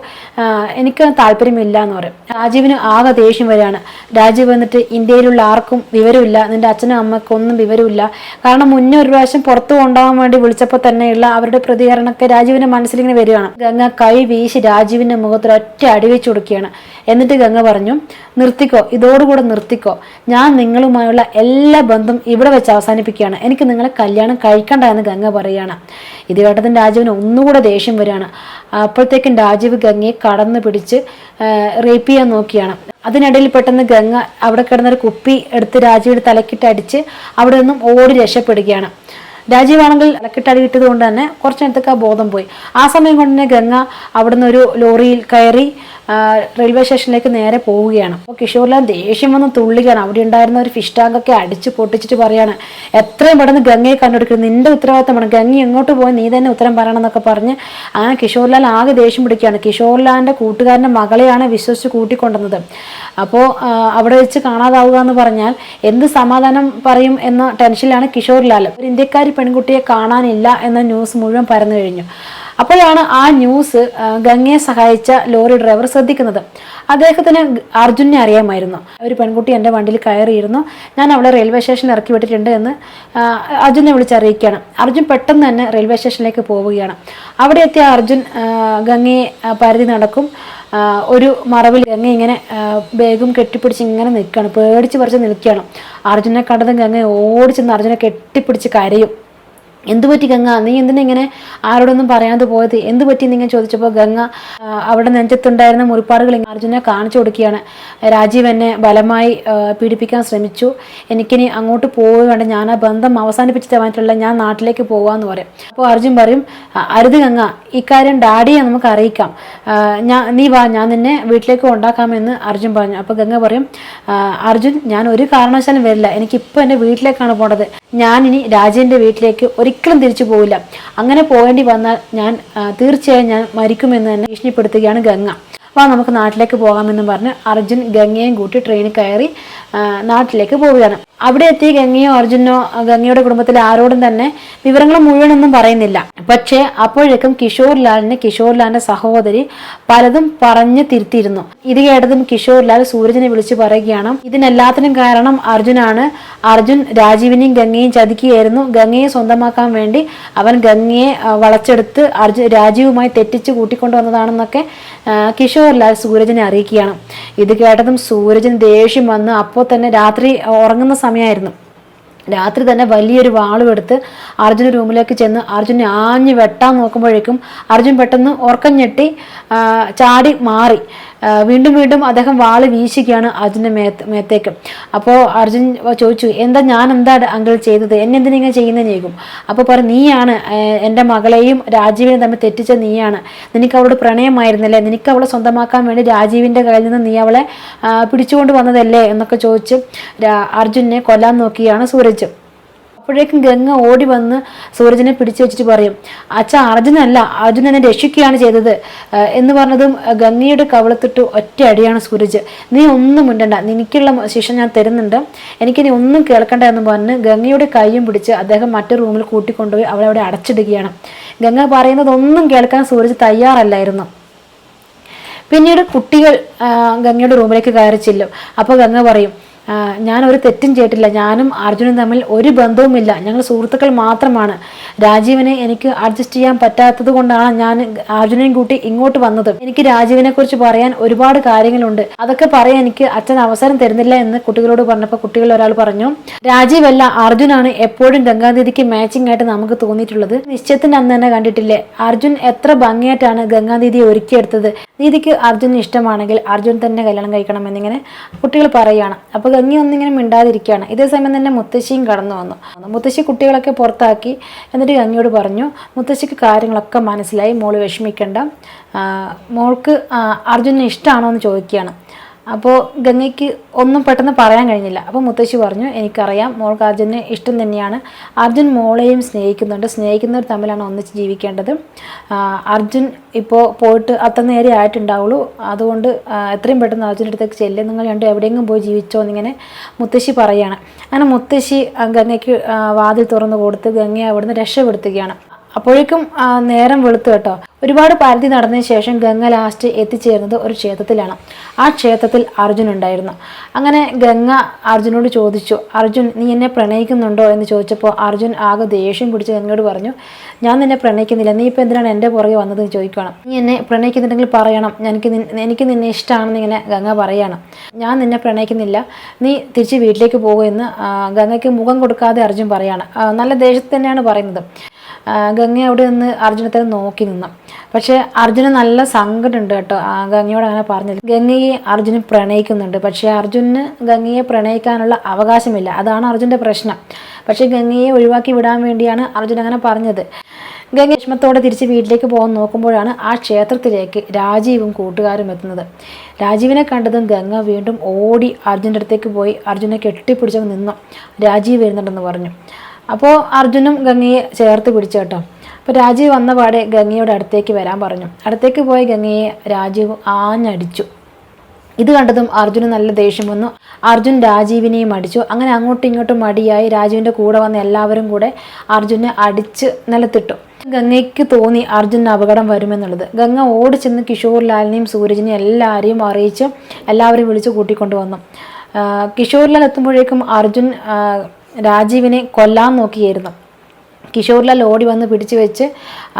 എനിക്ക് താല്പര്യമില്ല എന്ന് പറയും. രാജീവിന് ആകെ ദേഷ്യം വരികയാണ്. രാജീവ് വന്നിട്ട് ഇന്ത്യയിലുള്ള ആർക്കും വിവരമില്ല, നിന്റെ അച്ഛനും അമ്മയ്ക്കും ഒന്നും വിവരമില്ല, കാരണം മുന്നേ ഒരു പ്രാവശ്യം പുറത്തു കൊണ്ടുപോകാൻ വേണ്ടി വിളിച്ചപ്പോൾ തന്നെയുള്ള അവരുടെ പ്രതികരണമൊക്കെ രാജീവിന്റെ മനസ്സിലിങ്ങനെ വരികയാണ്. ഗംഗ കൈ വീശി രാജീവിന്റെ മുഖത്തിൽ ഒറ്റ അടിവെച്ചു കൊടുക്കുകയാണ്. എന്നിട്ട് ഗംഗ പറഞ്ഞു, നിർത്തിക്കോ, ഇതോടുകൂടെ നിർത്തിക്കോ, ഞാൻ നിങ്ങളുമായുള്ള എല്ലാ ബന്ധം ഇവിടെ വെച്ച് അവസാനിപ്പിക്കുകയാണ്, എനിക്ക് നിങ്ങളെ കല്യാണം കഴിക്കണ്ട എന്ന് ഗംഗ പറയുകയാണ്. ഇത് കേട്ടതിന് രാജീവിന് ഒന്നുകൂടെ ദേഷ്യം വരികയാണ്. അപ്പോഴത്തേക്കും രാജീവ് ഗംഗയെ കടന്നു പിടിച്ച് റേപ്പ് ചെയ്യാൻ നോക്കിയാണ്. അതിനിടയിൽ പെട്ടെന്ന് ഗംഗ അവിടെ കിടന്നൊരു കുപ്പി എടുത്ത് രാജീവിന്റെ തലക്കിട്ട് അടിച്ച് അവിടെ നിന്നും ഓടി രക്ഷപ്പെടുകയാണ്. രാജീവാണെങ്കിൽ തലക്കിട്ടടി കിട്ടിയത് കൊണ്ട് തന്നെ കുറച്ച് നേരത്തേക്ക് ആ ബോധം പോയി. ആ സമയം കൊണ്ട് തന്നെ ഗംഗ അവിടുന്ന് ഒരു ലോറിയിൽ കയറി റെയിൽവേ സ്റ്റേഷനിലേക്ക് നേരെ പോവുകയാണ്. അപ്പോൾ കിഷോർലാൽ ദേഷ്യം വന്ന് തുള്ളിക്കുകയാണ്. അവിടെ ഉണ്ടായിരുന്ന ഒരു ഫിഷ് ടാങ്കൊക്കെ അടിച്ച് പൊട്ടിച്ചിട്ട് പറയാണ്, എത്രയും പെട്ടെന്ന് ഗംഗയെ കണ്ടുപിടിക്കുന്നത് നിന്റെ ഉത്തരവാദിത്തമാണ്, ഗംഗ എങ്ങോട്ട് പോയി നീ തന്നെ ഉത്തരം പറയണം എന്നൊക്കെ പറഞ്ഞ് അങ്ങനെ കിഷോർലാൽ ആകെ ദേഷ്യം പിടിക്കുകയാണ്. കിഷോർലാലിന്റെ കൂട്ടുകാരന്റെ മകളെയാണ് വിശ്വസിച്ച് കൂട്ടിക്കൊണ്ടുവന്നത്. അപ്പോൾ അവിടെ വെച്ച് കാണാതാവുക എന്ന് പറഞ്ഞാൽ എന്ത് സമാധാനം പറയും എന്ന ടെൻഷനിലാണ് കിഷോർലാൽ. ഒരു ഇന്ത്യക്കാരി പെൺകുട്ടിയെ കാണാനില്ല എന്ന ന്യൂസ് മുഴുവൻ പരന്നു കഴിഞ്ഞു. അപ്പോഴാണ് ആ ന്യൂസ് ഗംഗയെ സഹായിച്ച ലോറി ഡ്രൈവർ ശ്രദ്ധിക്കുന്നത്. അദ്ദേഹത്തിന് അർജുനെ അറിയാമായിരുന്നു. ഒരു പെൺകുട്ടി എൻ്റെ വണ്ടിയിൽ കയറിയിരുന്നു, ഞാൻ അവളെ റെയിൽവേ സ്റ്റേഷനിൽ ഇറക്കി വിട്ടിട്ടുണ്ട് എന്ന് അർജുനെ വിളിച്ചറിയിക്കുകയാണ്. അർജുൻ പെട്ടെന്ന് തന്നെ റെയിൽവേ സ്റ്റേഷനിലേക്ക് പോവുകയാണ്. അവിടെ എത്തിയ അർജുൻ ഗംഗയെ പരിധി നടക്കും. ഒരു മറവിൽ ഗംഗ ഇങ്ങനെ ബാഗും കെട്ടിപ്പിടിച്ച് ഇങ്ങനെ നിൽക്കുകയാണ്, പേടിച്ച് പറിച്ച് നിൽക്കുകയാണ്. അർജുനെ കണ്ടതും ഗംഗ ഓടിച്ചെന്ന് അർജുനെ കെട്ടിപ്പിടിച്ച് കരയും. എന്തു പറ്റി ഗംഗ, നീ എന്തിനാ ഇങ്ങനെ ആരോടൊന്നും പറയാതെ പോയത്, എന്തു പറ്റി നിങ്ങൾ ചോദിച്ചപ്പോൾ ഗംഗ അവിടെ നെഞ്ചത്തുണ്ടായിരുന്ന മുറിപ്പാടുകൾ അർജുനെ കാണിച്ചു കൊടുക്കുകയാണ്. രാജീവ് എന്നെ ബലമായി പീഡിപ്പിക്കാൻ ശ്രമിച്ചു, എനിക്കിനി അങ്ങോട്ട് പോവുകയാണ്, ഞാൻ ആ ബന്ധം അവസാനിപ്പിച്ചിട്ട് വന്നിട്ടുള്ള, ഞാൻ നാട്ടിലേക്ക് പോകാമെന്ന് പറയും. അപ്പോൾ അർജുൻ പറയും, അരുത് ഗംഗ, ഇക്കാര്യം ഡാഡിയെ നമുക്ക് അറിയിക്കാം, നീ വാ, ഞാൻ നിന്നെ വീട്ടിലേക്ക് ഉണ്ടാക്കാമെന്ന് അർജുൻ പറഞ്ഞു. അപ്പോൾ ഗംഗ പറയും, അർജുൻ, ഞാൻ ഒരു കാരണവശാലും വരില്ല, എനിക്കിപ്പോൾ എൻ്റെ വീട്ടിലേക്കാണ് പോകേണ്ടത്, ഞാനിനി രാജേൻ്റെ വീട്ടിലേക്ക് ഒരിക്കലും തിരിച്ചു പോവില്ല, അങ്ങനെ പോകേണ്ടി വന്നാൽ ഞാൻ തീർച്ചയായും ഞാൻ മരിക്കുമെന്ന് തന്നെ ഭീഷണിപ്പെടുത്തുകയാണ് ഗംഗ. അപ്പോൾ നമുക്ക് നാട്ടിലേക്ക് പോകാമെന്നും പറഞ്ഞ് അർജുൻ ഗംഗയെയും കൂട്ടി ട്രെയിനിൽ കയറി നാട്ടിലേക്ക് പോവുകയാണ്. അവിടെ എത്തി ഗംഗയോ അർജുനോ ഗംഗയുടെ കുടുംബത്തിലെ ആരോടും തന്നെ വിവരങ്ങൾ മുഴുവനൊന്നും പറയുന്നില്ല. പക്ഷേ അപ്പോഴേക്കും കിഷോർലാലിന്റെ സഹോദരി പലതും പറഞ്ഞു തിരുത്തിയിരുന്നു. ഇത് കേട്ടതും കിഷോർലാൽ സൂരജിനെ വിളിച്ചു പറയുകയാണ്, ഇതിനെല്ലാത്തിനും കാരണം അർജുനാണ്. അർജുൻ രാജീവിനെയും ഗംഗയെയും ചതിക്കുകയായിരുന്നു. ഗംഗയെ സ്വന്തമാക്കാൻ വേണ്ടി അവൻ ഗംഗയെ വളച്ചെടുത്ത് രാജീവുമായി തെറ്റിച്ച് കൂട്ടിക്കൊണ്ടുവന്നതാണെന്നൊക്കെ കിഷോർലാൽ സൂരജിനെ അറിയിക്കുകയാണ്. ഇത് കേട്ടതും സൂരജിന് ദേഷ്യം വന്ന് അപ്പോൾ തന്നെ രാത്രി ഉറങ്ങുന്ന സമയമായിരുന്നു. രാത്രി തന്നെ വലിയൊരു വാളുമെടുത്ത് അർജുൻ റൂമിലേക്ക് ചെന്ന് അർജുനെ ആഞ്ഞു വെട്ടാൻ നോക്കുമ്പോഴേക്കും അർജുൻ പെട്ടെന്ന് ഉറക്കം ഞെട്ടി ചാടി മാറി. വീണ്ടും അദ്ദേഹം വാള് വീശുകയാണ് അർജുൻ്റെ മേത്തേക്ക്. അപ്പോൾ അർജുൻ ചോദിച്ചു, ഞാൻ എന്താ അങ്കിൾ ചെയ്തത്, എന്നെന്തിനിങ്ങനെ ചെയ്യുന്നതെന്ന് ചോദിക്കും. അപ്പോൾ നീയാണ് എൻ്റെ മകളെയും രാജീവിനെ തമ്മിൽ തെറ്റിച്ച നീയാണ്, നിനക്ക് അവളോട് പ്രണയമായിരുന്നില്ലേ, നിനക്ക് അവളെ സ്വന്തമാക്കാൻ വേണ്ടി രാജീവിൻ്റെ കയ്യിൽ നിന്ന് നീ അവളെ പിടിച്ചുകൊണ്ട് വന്നതല്ലേ എന്നൊക്കെ ചോദിച്ച് അർജുനെ കൊല്ലാൻ നോക്കിയാണ് സൂരജ്. അപ്പോഴേക്കും ഗംഗ ഓടി വന്ന് സൂരജിനെ പിടിച്ചു വെച്ചിട്ട് പറയും, അച്ഛാ, അർജുനല്ല, അർജുൻ എന്നെ രക്ഷിക്കുകയാണ് ചെയ്തത് എന്ന് പറഞ്ഞതും ഗംഗയുടെ കവളത്തിട്ട് ഒറ്റ അടിയാണ് സൂരജ്. നീ ഒന്നും മിണ്ടണ്ട, നിനക്കുള്ള ശിക്ഷ ഞാൻ തരുന്നുണ്ട്, എനിക്കിനി ഒന്നും കേൾക്കണ്ട എന്ന് പറഞ്ഞ് ഗംഗയുടെ കൈയും പിടിച്ച് അദ്ദേഹം മറ്റൊരു റൂമിൽ കൂട്ടിക്കൊണ്ടുപോയി അവളെ അവിടെ അടച്ചിടുകയാണ്. ഗംഗ പറയുന്നതൊന്നും കേൾക്കാൻ സൂരജ് തയ്യാറല്ലായിരുന്നു. പിന്നീട് കുട്ടികൾ ഗംഗയുടെ റൂമിലേക്ക് കയറി ചെല്ലും. അപ്പോൾ ഗംഗ പറയും, ഞാനൊരു തെറ്റും ചെയ്തിട്ടില്ല, ഞാനും അർജുനും തമ്മിൽ ഒരു ബന്ധവുമില്ല, ഞങ്ങൾ സുഹൃത്തുക്കൾ മാത്രമാണ്. രാജീവിനെ എനിക്ക് അഡ്ജസ്റ്റ് ചെയ്യാൻ പറ്റാത്തത് കൊണ്ടാണ് ഞാൻ അർജുനെയും കൂട്ടി ഇങ്ങോട്ട് വന്നത്. എനിക്ക് രാജീവിനെ കുറിച്ച് പറയാൻ ഒരുപാട് കാര്യങ്ങളുണ്ട്, അതൊക്കെ പറയാൻ എനിക്ക് അച്ഛൻ അവസരം തരുന്നില്ല എന്ന് കുട്ടികളോട് പറഞ്ഞപ്പോൾ കുട്ടികളിൽ ഒരാൾ പറഞ്ഞു, രാജീവല്ല, അർജുനാണ് എപ്പോഴും ഗംഗാദീദിക്ക് മാച്ചിങ് ആയിട്ട് നമുക്ക് തോന്നിയിട്ടുള്ളത്. നിശ്ചയത്തിന്റെ അന്ന് തന്നെ കണ്ടിട്ടില്ലേ, അർജുൻ എത്ര ഭംഗിയായിട്ടാണ് ഗംഗാദീദിയെ ഒരുക്കിയെടുത്തത്. ദീദിക്ക് അർജുന് ഇഷ്ടമാണെങ്കിൽ അർജുൻ തന്നെ കല്യാണം കഴിക്കണം എന്നിങ്ങനെ കുട്ടികൾ പറയുകയാണ്. അപ്പോൾ ഗംഗി ഒന്നിങ്ങനെ മിണ്ടാതിരിക്കുകയാണ്. ഇതേ സമയം തന്നെ മുത്തശ്ശിയും കടന്നു വന്നു. മുത്തശ്ശി കുട്ടികളൊക്കെ പുറത്താക്കി. എന്നിട്ട് ഗംഗയോട് പറഞ്ഞു, മുത്തശ്ശിക്ക് കാര്യങ്ങളൊക്കെ മനസ്സിലായി, മോള് വിഷമിക്കണ്ട, മോൾക്ക് അർജുനെ ഇഷ്ടമാണോ എന്ന് ചോദിക്കുകയാണ്. അപ്പോൾ ഗംഗയ്ക്ക് ഒന്നും പെട്ടെന്ന് പറയാൻ കഴിഞ്ഞില്ല. അപ്പോൾ മുത്തശ്ശി പറഞ്ഞു, എനിക്കറിയാം, മോൾക്ക് അർജുനെ ഇഷ്ടം തന്നെയാണ്, അർജുൻ മോളെയും സ്നേഹിക്കുന്നുണ്ട്, സ്നേഹിക്കുന്നവർ തമ്മിലാണ് ഒന്നിച്ച് ജീവിക്കേണ്ടത്. അർജുൻ ഇപ്പോൾ പോയിട്ട് അത്ര നേരെ ആയിട്ടുണ്ടാവുള്ളൂ, അതുകൊണ്ട് എത്രയും പെട്ടെന്ന് അർജുൻ്റെ അടുത്തേക്ക് ചെല്ലും, നിങ്ങൾ രണ്ടും എവിടെയെങ്കിലും പോയി ജീവിച്ചോ എന്നിങ്ങനെ മുത്തശ്ശി പറയുകയാണ്. അങ്ങനെ മുത്തശ്ശി ഗംഗയ്ക്ക് വാതിൽ തുറന്നു കൊടുത്ത് ഗംഗയെ അവിടുന്ന് രക്ഷപ്പെടുത്തുകയാണ്. അപ്പോഴേക്കും നേരം വെളുത്തു കേട്ടോ. ഒരുപാട് പരിധി നടന്നതിന് ശേഷം ഗംഗ ലാസ്റ്റ് എത്തിച്ചേർന്നത് ഒരു ക്ഷേത്രത്തിലാണ്. ആ ക്ഷേത്രത്തിൽ അർജുൻ ഉണ്ടായിരുന്നു. അങ്ങനെ ഗംഗ അർജുനോട് ചോദിച്ചു, അർജുൻ, നീ എന്നെ പ്രണയിക്കുന്നുണ്ടോ എന്ന് ചോദിച്ചപ്പോൾ അർജുൻ ആകെ ദേഷ്യം പിടിച്ച് ഗംഗയോട് പറഞ്ഞു, ഞാൻ നിന്നെ പ്രണയിക്കുന്നില്ല, നീ ഇപ്പോൾ എന്തിനാണ് എൻ്റെ പുറകെ വന്നതെന്ന് ചോദിക്കണം, നീ എന്നെ പ്രണയിക്കുന്നുണ്ടെങ്കിൽ പറയണം, എനിക്ക് നിന്നെ ഇഷ്ടമാണെന്ന് ഇങ്ങനെ ഗംഗ പറയാണ്. ഞാൻ നിന്നെ പ്രണയിക്കുന്നില്ല, നീ തിരിച്ച് വീട്ടിലേക്ക് പോകുമെന്ന് ഗംഗയ്ക്ക് മുഖം കൊടുക്കാതെ അർജുൻ പറയാണ്. നല്ല ദേഷ്യത്തിൽ തന്നെയാണ് പറയുന്നത്. ഗംഗ അവിടെ നിന്ന് അർജുനത്തെ നോക്കി നിന്നു. പക്ഷെ അർജുന് നല്ല സങ്കടമുണ്ട് കേട്ടോ ഗംഗയോട് അങ്ങനെ പറഞ്ഞത്. ഗംഗയെ അർജുന് പ്രണയിക്കുന്നുണ്ട്, പക്ഷെ അർജുന് ഗംഗയെ പ്രണയിക്കാനുള്ള അവകാശമില്ല, അതാണ് അർജുൻ്റെ പ്രശ്നം. പക്ഷെ ഗംഗയെ ഒഴിവാക്കി വിടാൻ വേണ്ടിയാണ് അർജുൻ അങ്ങനെ പറഞ്ഞത്. ഗംഗ വിഷമത്തോടെ തിരിച്ച് വീട്ടിലേക്ക് പോകാൻ നോക്കുമ്പോഴാണ് ആ ക്ഷേത്രത്തിലേക്ക് രാജീവും കൂട്ടുകാരും എത്തുന്നത്. രാജീവിനെ കണ്ടതും ഗംഗ വീണ്ടും ഓടി അർജുൻ്റെ അടുത്തേക്ക് പോയി അർജുനെ കെട്ടിപ്പിടിച്ചങ്ങ് നിന്നു. രാജീവ് വരുന്നുണ്ടെന്ന് പറഞ്ഞു. അപ്പോൾ അർജുനും ഗംഗയെ ചേർത്ത് പിടിച്ചു കേട്ടോ. അപ്പോൾ രാജീവ് വന്ന പാടെ ഗംഗയുടെ അടുത്തേക്ക് വരാൻ പറഞ്ഞു. അടുത്തേക്ക് പോയ ഗംഗയെ രാജീവ് ആഞ്ഞടിച്ചു. ഇത് കണ്ടതും അർജുന് നല്ല ദേഷ്യം വന്നു. അർജുൻ രാജീവിനെയും അടിച്ചു. അങ്ങനെ അങ്ങോട്ടും ഇങ്ങോട്ടും മടിയായി രാജീവിൻ്റെ കൂടെ വന്ന എല്ലാവരും കൂടെ അർജുനെ അടിച്ച് നിലത്തിട്ടു. ഗംഗയ്ക്ക് തോന്നി അർജുന് അപകടം വരുമെന്നുള്ളത്. ഗംഗ ഓടിച്ചെന്ന് കിഷോർലാലിനെയും സൂരജിനെയും എല്ലാവരെയും അറിയിച്ച് എല്ലാവരെയും വിളിച്ച് കൂട്ടിക്കൊണ്ടുവന്നു. കിഷോർലാൽ എത്തുമ്പോഴേക്കും അർജുൻ രാജീവിനെ കൊല്ലാൻ നോക്കിയായിരുന്നു. കിഷോർലാൽ ഓടി വന്ന് പിടിച്ചു വെച്ച്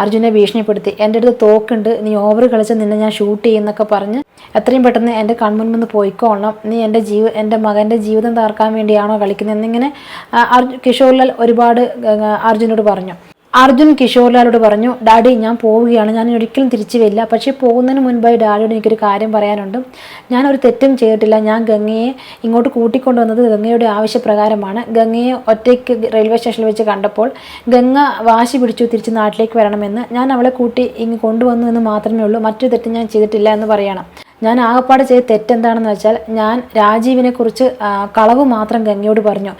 അർജുനെ ഭീഷണിപ്പെടുത്തി. എൻ്റെ അടുത്ത് തോക്കുണ്ട്, നീ ഓവർ കളിച്ച് നിന്നെ ഞാൻ ഷൂട്ട് ചെയ്യുന്നൊക്കെ പറഞ്ഞ് എത്രയും പെട്ടെന്ന് എൻ്റെ കൺമുൻപിൽ പോയിക്കോളണം, നീ എൻ്റെ മകൻ്റെ ജീവിതം തകർക്കാൻ വേണ്ടിയാണോ കളിക്കുന്നത് എന്നിങ്ങനെ കിഷോർലാൽ ഒരുപാട് അർജുനോട് പറഞ്ഞു. അർജുൻ കിഷോർലാലോട് പറഞ്ഞു, ഡാഡി ഞാൻ പോവുകയാണ്, ഞാൻ ഒരിക്കലും തിരിച്ചു വരില്ല. പക്ഷേ പോകുന്നതിന് മുൻപായി ഡാഡിയോട് എനിക്കൊരു കാര്യം പറയാനുണ്ട്. ഞാനൊരു തെറ്റും ചെയ്തിട്ടില്ല. ഞാൻ ഗംഗയെ ഇങ്ങോട്ട് കൂട്ടിക്കൊണ്ടുവന്നത് ഗംഗയുടെ ആവശ്യപ്രകാരമാണ്. ഗംഗയെ ഒറ്റയ്ക്ക് റെയിൽവേ സ്റ്റേഷനിൽ വെച്ച് കണ്ടപ്പോൾ ഗംഗ വാശി പിടിച്ചു തിരിച്ച് നാട്ടിലേക്ക് വരണമെന്ന്. ഞാൻ അവളെ കൂട്ടി ഇങ്ങ് കൊണ്ടുവന്നു എന്ന് മാത്രമേ ഉള്ളൂ. മറ്റൊരു തെറ്റും ഞാൻ ചെയ്തിട്ടില്ല എന്ന് പറയണം. ഞാൻ ആകപ്പാട് ചെയ്ത തെറ്റെന്താണെന്ന് വെച്ചാൽ ഞാൻ രാജീവിനെ കുറിച്ച് കളവ് മാത്രം ഗംഗയോട് പറഞ്ഞു.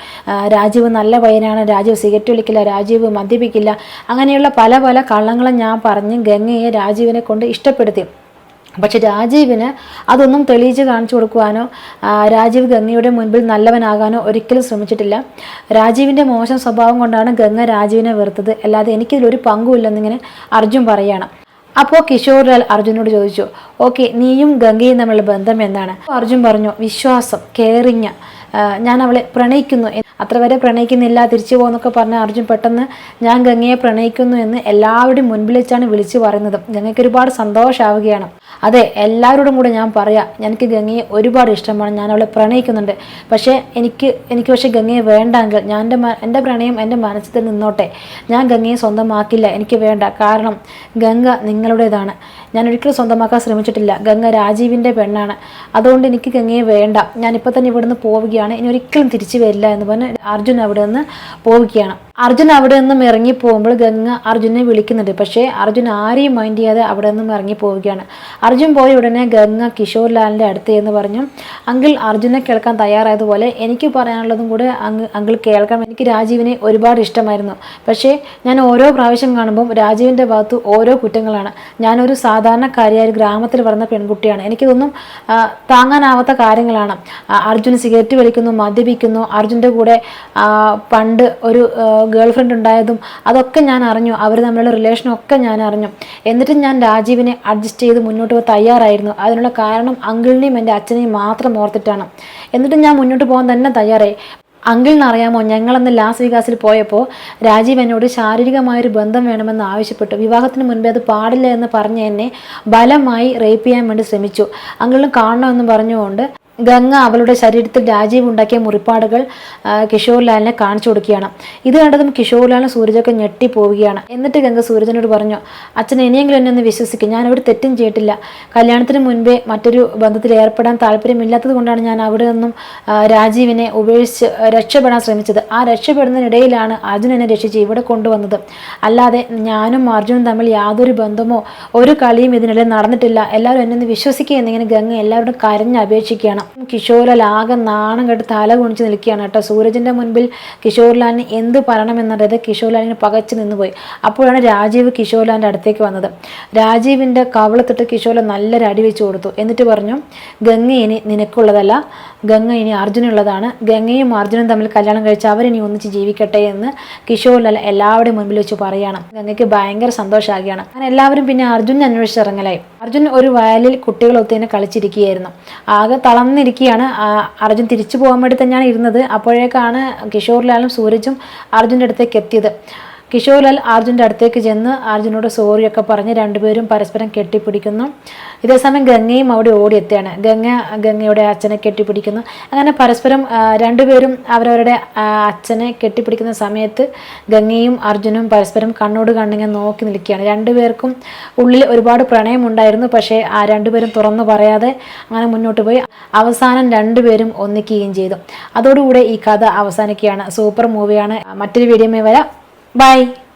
രാജീവ് നല്ല പയ്യനാണ്, രാജീവ് സിഗരറ്റ് വലിക്കില്ല, രാജീവ് മദ്യപിക്കില്ല, അങ്ങനെയുള്ള പല പല കള്ളങ്ങളും ഞാൻ പറഞ്ഞ് ഗംഗയെ രാജീവിനെ കൊണ്ട് ഇഷ്ടപ്പെടുത്തി. പക്ഷെ രാജീവിന് അതൊന്നും തെളിയിച്ച് കാണിച്ചു കൊടുക്കുവാനോ രാജീവ് ഗംഗയുടെ മുൻപിൽ നല്ലവനാകാനോ ഒരിക്കലും ശ്രമിച്ചിട്ടില്ല. രാജീവിൻ്റെ മോശം സ്വഭാവം കൊണ്ടാണ് ഗംഗ രാജീവിനെ വെറുത്തത്, അല്ലാതെ എനിക്കിതിലൊരു പങ്കുമില്ലെന്നിങ്ങനെ അർജുൻ പറയുകയാണ്. അപ്പോൾ കിഷോർലാൽ അർജുനോട് ചോദിച്ചു, ഓക്കെ, നീയും ഗംഗയും തമ്മിലുള്ള ബന്ധം എന്താണ്? അർജുൻ പറഞ്ഞു, വിശ്വാസം, കെയറിങ്, ഞാൻ അവളെ പ്രണയിക്കുന്നു, അത്ര വരെ പ്രണയിക്കുന്നില്ല, തിരിച്ചു പോകുന്നൊക്കെ പറഞ്ഞ അർജുൻ പെട്ടെന്ന് ഞാൻ ഗംഗയെ പ്രണയിക്കുന്നു എന്ന് എല്ലാവരുടെയും മുൻപിൽ വെച്ചാണ് വിളിച്ചു പറയുന്നത്. ഗംഗയ്ക്ക് ഒരുപാട് സന്തോഷമാവുകയാണ്. അതെ, എല്ലാവരോടും കൂടെ ഞാൻ പറയാം, എനിക്ക് ഗംഗയെ ഒരുപാട് ഇഷ്ടമാണ്, ഞാൻ അവളെ പ്രണയിക്കുന്നുണ്ട്. പക്ഷേ എനിക്ക് പക്ഷേ ഗംഗയെ വേണ്ടെങ്കിൽ ഞാൻ എൻ്റെ പ്രണയം എൻ്റെ മനസ്സിൽ നിന്നോട്ടെ, ഞാൻ ഗംഗയെ സ്വന്തമാക്കില്ല, എനിക്ക് വേണ്ട. കാരണം ഗംഗ നിങ്ങളുടേതാണ്, ഞാൻ ഒരിക്കലും സ്വന്തമാക്കാൻ ശ്രമിച്ചിട്ടില്ല. ഗംഗ രാജീവിൻ്റെ പെണ്ണാണ്, അതുകൊണ്ട് എനിക്ക് ഗംഗയെ വേണ്ട, ഞാനിപ്പോൾ തന്നെ ഇവിടുന്ന് പോവുകയാണ്, ഇനി ഒരിക്കലും തിരിച്ചു വരില്ല എന്ന് പറഞ്ഞ് അർജുൻ അവിടെ നിന്ന് പോവുകയാണ്. അർജുൻ അവിടെ നിന്നും ഇറങ്ങി പോകുമ്പോൾ ഗംഗ അർജുനെ വിളിക്കുന്നുണ്ട്. പക്ഷേ അർജുൻ ആരെയും മൈൻഡ് ചെയ്യാതെ അവിടെ നിന്നും ഇറങ്ങി പോവുകയാണ്. അർജുൻ പോയ ഉടനെ ഗംഗ കിഷോർലാലിൻ്റെ അടുത്ത് എന്ന് പറഞ്ഞു, അങ്കിൾ അർജുനെ കേൾക്കാൻ തയ്യാറായതുപോലെ എനിക്ക് പറയാനുള്ളതും കൂടെ അങ്കിൾ കേൾക്കാം. എനിക്ക് രാജീവിനെ ഒരുപാട് ഇഷ്ടമായിരുന്നു. പക്ഷേ ഞാൻ ഓരോ പ്രാവശ്യം കാണുമ്പം രാജീവിൻ്റെ ഭാഗത്ത് ഓരോ കുറ്റങ്ങളാണ്. ഞാനൊരു സാധാരണക്കാരിയായ ഒരു ഗ്രാമത്തിൽ വളർന്ന പെൺകുട്ടിയാണ്. എനിക്കിതൊന്നും താങ്ങാനാവാത്ത കാര്യങ്ങളാണ്. അർജുൻ സിഗരറ്റ് വലിക്കുന്നു, മദ്യപിക്കുന്നു, അർജുൻ്റെ കൂടെ പണ്ട് ഒരു ഗേൾ ഫ്രണ്ട് ഉണ്ടായതും അതൊക്കെ ഞാൻ അറിഞ്ഞു, അവർ തമ്മിലുള്ള റിലേഷനൊക്കെ ഞാൻ അറിഞ്ഞു. എന്നിട്ടും ഞാൻ രാജീവിനെ അഡ്ജസ്റ്റ് ചെയ്ത് മുന്നോട്ട് പോകാൻ തയ്യാറായിരുന്നു. അതിനുള്ള കാരണം അങ്കിളിനെയും എൻ്റെ അച്ഛനെയും മാത്രം ഓർത്തിട്ടാണ്. എന്നിട്ടും ഞാൻ മുന്നോട്ട് പോകാൻ തന്നെ തയ്യാറായി. അങ്കിളിനറിയാമോ, ഞങ്ങളന്ന് ലാസ് വേഗാസിൽ പോയപ്പോൾ രാജീവ് എന്നോട് ശാരീരികമായൊരു ബന്ധം വേണമെന്ന് ആവശ്യപ്പെട്ടു. വിവാഹത്തിന് മുൻപേ അത് പാടില്ല എന്ന് പറഞ്ഞ് എന്നെ ബലമായി റേപ്പ് ചെയ്യാൻ വേണ്ടി ശ്രമിച്ചു. അങ്കിളിന് കാണണമെന്ന് പറഞ്ഞുകൊണ്ട് ഗംഗ അവളുടെ ശരീരത്തിൽ രാജീവ് ഉണ്ടാക്കിയ മുറിപ്പാടുകൾ കിഷോർലാലിനെ കാണിച്ചു കൊടുക്കുകയാണ്. ഇത് കണ്ടതും കിഷോർലാലിന് സൂരജൊക്കെ ഞെട്ടിപ്പോവുകയാണ്. എന്നിട്ട് ഗംഗ സൂരജനോട് പറഞ്ഞു, അച്ഛൻ ഇനിയെങ്കിലും എന്നെ ഒന്ന് വിശ്വസിക്കും, ഞാൻ ഒരു തെറ്റും ചെയ്തിട്ടില്ല. കല്യാണത്തിന് മുൻപേ മറ്റൊരു ബന്ധത്തിൽ ഏർപ്പെടാൻ താല്പര്യമില്ലാത്തത് കൊണ്ടാണ് ഞാൻ അവിടെ നിന്നും രാജീവിനെ ഉപേക്ഷിച്ച് രക്ഷപ്പെടാൻ ശ്രമിച്ചത്. ആ രക്ഷപ്പെടുന്നതിനിടയിലാണ് അർജുൻ എന്നെ രക്ഷിച്ച് ഇവിടെ കൊണ്ടുവന്നത്. അല്ലാതെ ഞാനും അർജുനും തമ്മിൽ യാതൊരു ബന്ധമോ ഒരു കളിയും ഇതിനിടയിൽ നടന്നിട്ടില്ല. എല്ലാവരും എന്നെ ഒന്ന് വിശ്വസിക്കുക എന്നിങ്ങനെ ഗംഗ എല്ലാവരോടും കരഞ്ഞ് അപേക്ഷിക്കുകയാണ്. കിഷോർലാൽ ആകെ നാണം കെട്ട് തല കുണിച്ച് നിൽക്കുകയാണ് കേട്ടോ. സൂരജിൻ്റെ മുൻപിൽ കിഷോർലാലിന് എന്ത് പറയണമെന്നറിയാതെ കിഷോർലാലിന് പകച്ചു നിന്നുപോയി. അപ്പോഴാണ് രാജീവ് കിഷോർലാലിൻ്റെ അടുത്തേക്ക് വന്നത്. രാജീവിൻ്റെ കവളത്തിട്ട് കിഷോർലാൽ നല്ലൊരു അടി വെച്ച് കൊടുത്തു. എന്നിട്ട് പറഞ്ഞു, ഗംഗ ഇനി നിനക്കുള്ളതല്ല, ഗംഗ ഇനി അർജുനുള്ളതാണ്. ഗംഗയും അർജുനും തമ്മിൽ കല്യാണം കഴിച്ച് അവരിനി ഒന്നിച്ച് ജീവിക്കട്ടെ എന്ന് കിഷോർലാൽ എല്ലാവരുടെയും മുൻപിൽ വെച്ച് പറയുകയാണ്. ഗംഗയ്ക്ക് ഭയങ്കര സന്തോഷമാകുകയാണ്. അങ്ങനെ എല്ലാവരും പിന്നെ അർജുനെ അന്വേഷിച്ചിറങ്ങലായി. അർജുൻ ഒരു വയലിൽ കുട്ടികളൊത്തിനെ കളിച്ചിരിക്കുകയായിരുന്നു. ആകെ തളർന്നിരിക്കുകയാണ്. അർജുൻ തിരിച്ചു പോകാൻ വേണ്ടി തന്നെയാണ് ഇരുന്നത്. അപ്പോഴേക്കാണ് കിഷോർലാലും സൂരജും അർജുൻ്റെ അടുത്തേക്ക് എത്തിയത്. കിഷോർലാൽ അർജുൻ്റെ അടുത്തേക്ക് ചെന്ന് അർജുനോട് സോറിയൊക്കെ പറഞ്ഞ് രണ്ടുപേരും പരസ്പരം കെട്ടിപ്പിടിക്കുന്നു. ഇതേസമയം ഗംഗയും അവിടെ ഓടിയെത്തുകയാണ്. ഗംഗയുടെ അച്ഛനെ കെട്ടിപ്പിടിക്കുന്നു. അങ്ങനെ പരസ്പരം രണ്ടുപേരും അവരവരുടെ അച്ഛനെ കെട്ടിപ്പിടിക്കുന്ന സമയത്ത് ഗംഗയും അർജുനും പരസ്പരം കണ്ണോട് കണ്ണിങ്ങനെ നോക്കി നിൽക്കുകയാണ്. രണ്ടുപേർക്കും ഉള്ളിൽ ഒരുപാട് പ്രണയമുണ്ടായിരുന്നു. പക്ഷേ ആ രണ്ടുപേരും തുറന്നു പറയാതെ അങ്ങനെ മുന്നോട്ട് പോയി. അവസാനം രണ്ടുപേരും ഒന്നിക്കുകയും ചെയ്തു. അതോടുകൂടെ ഈ കഥ അവസാനിക്കുകയാണ്. സൂപ്പർ മൂവിയാണ്. മറ്റൊരു വീഡിയോയിൽ വരാം. Bye.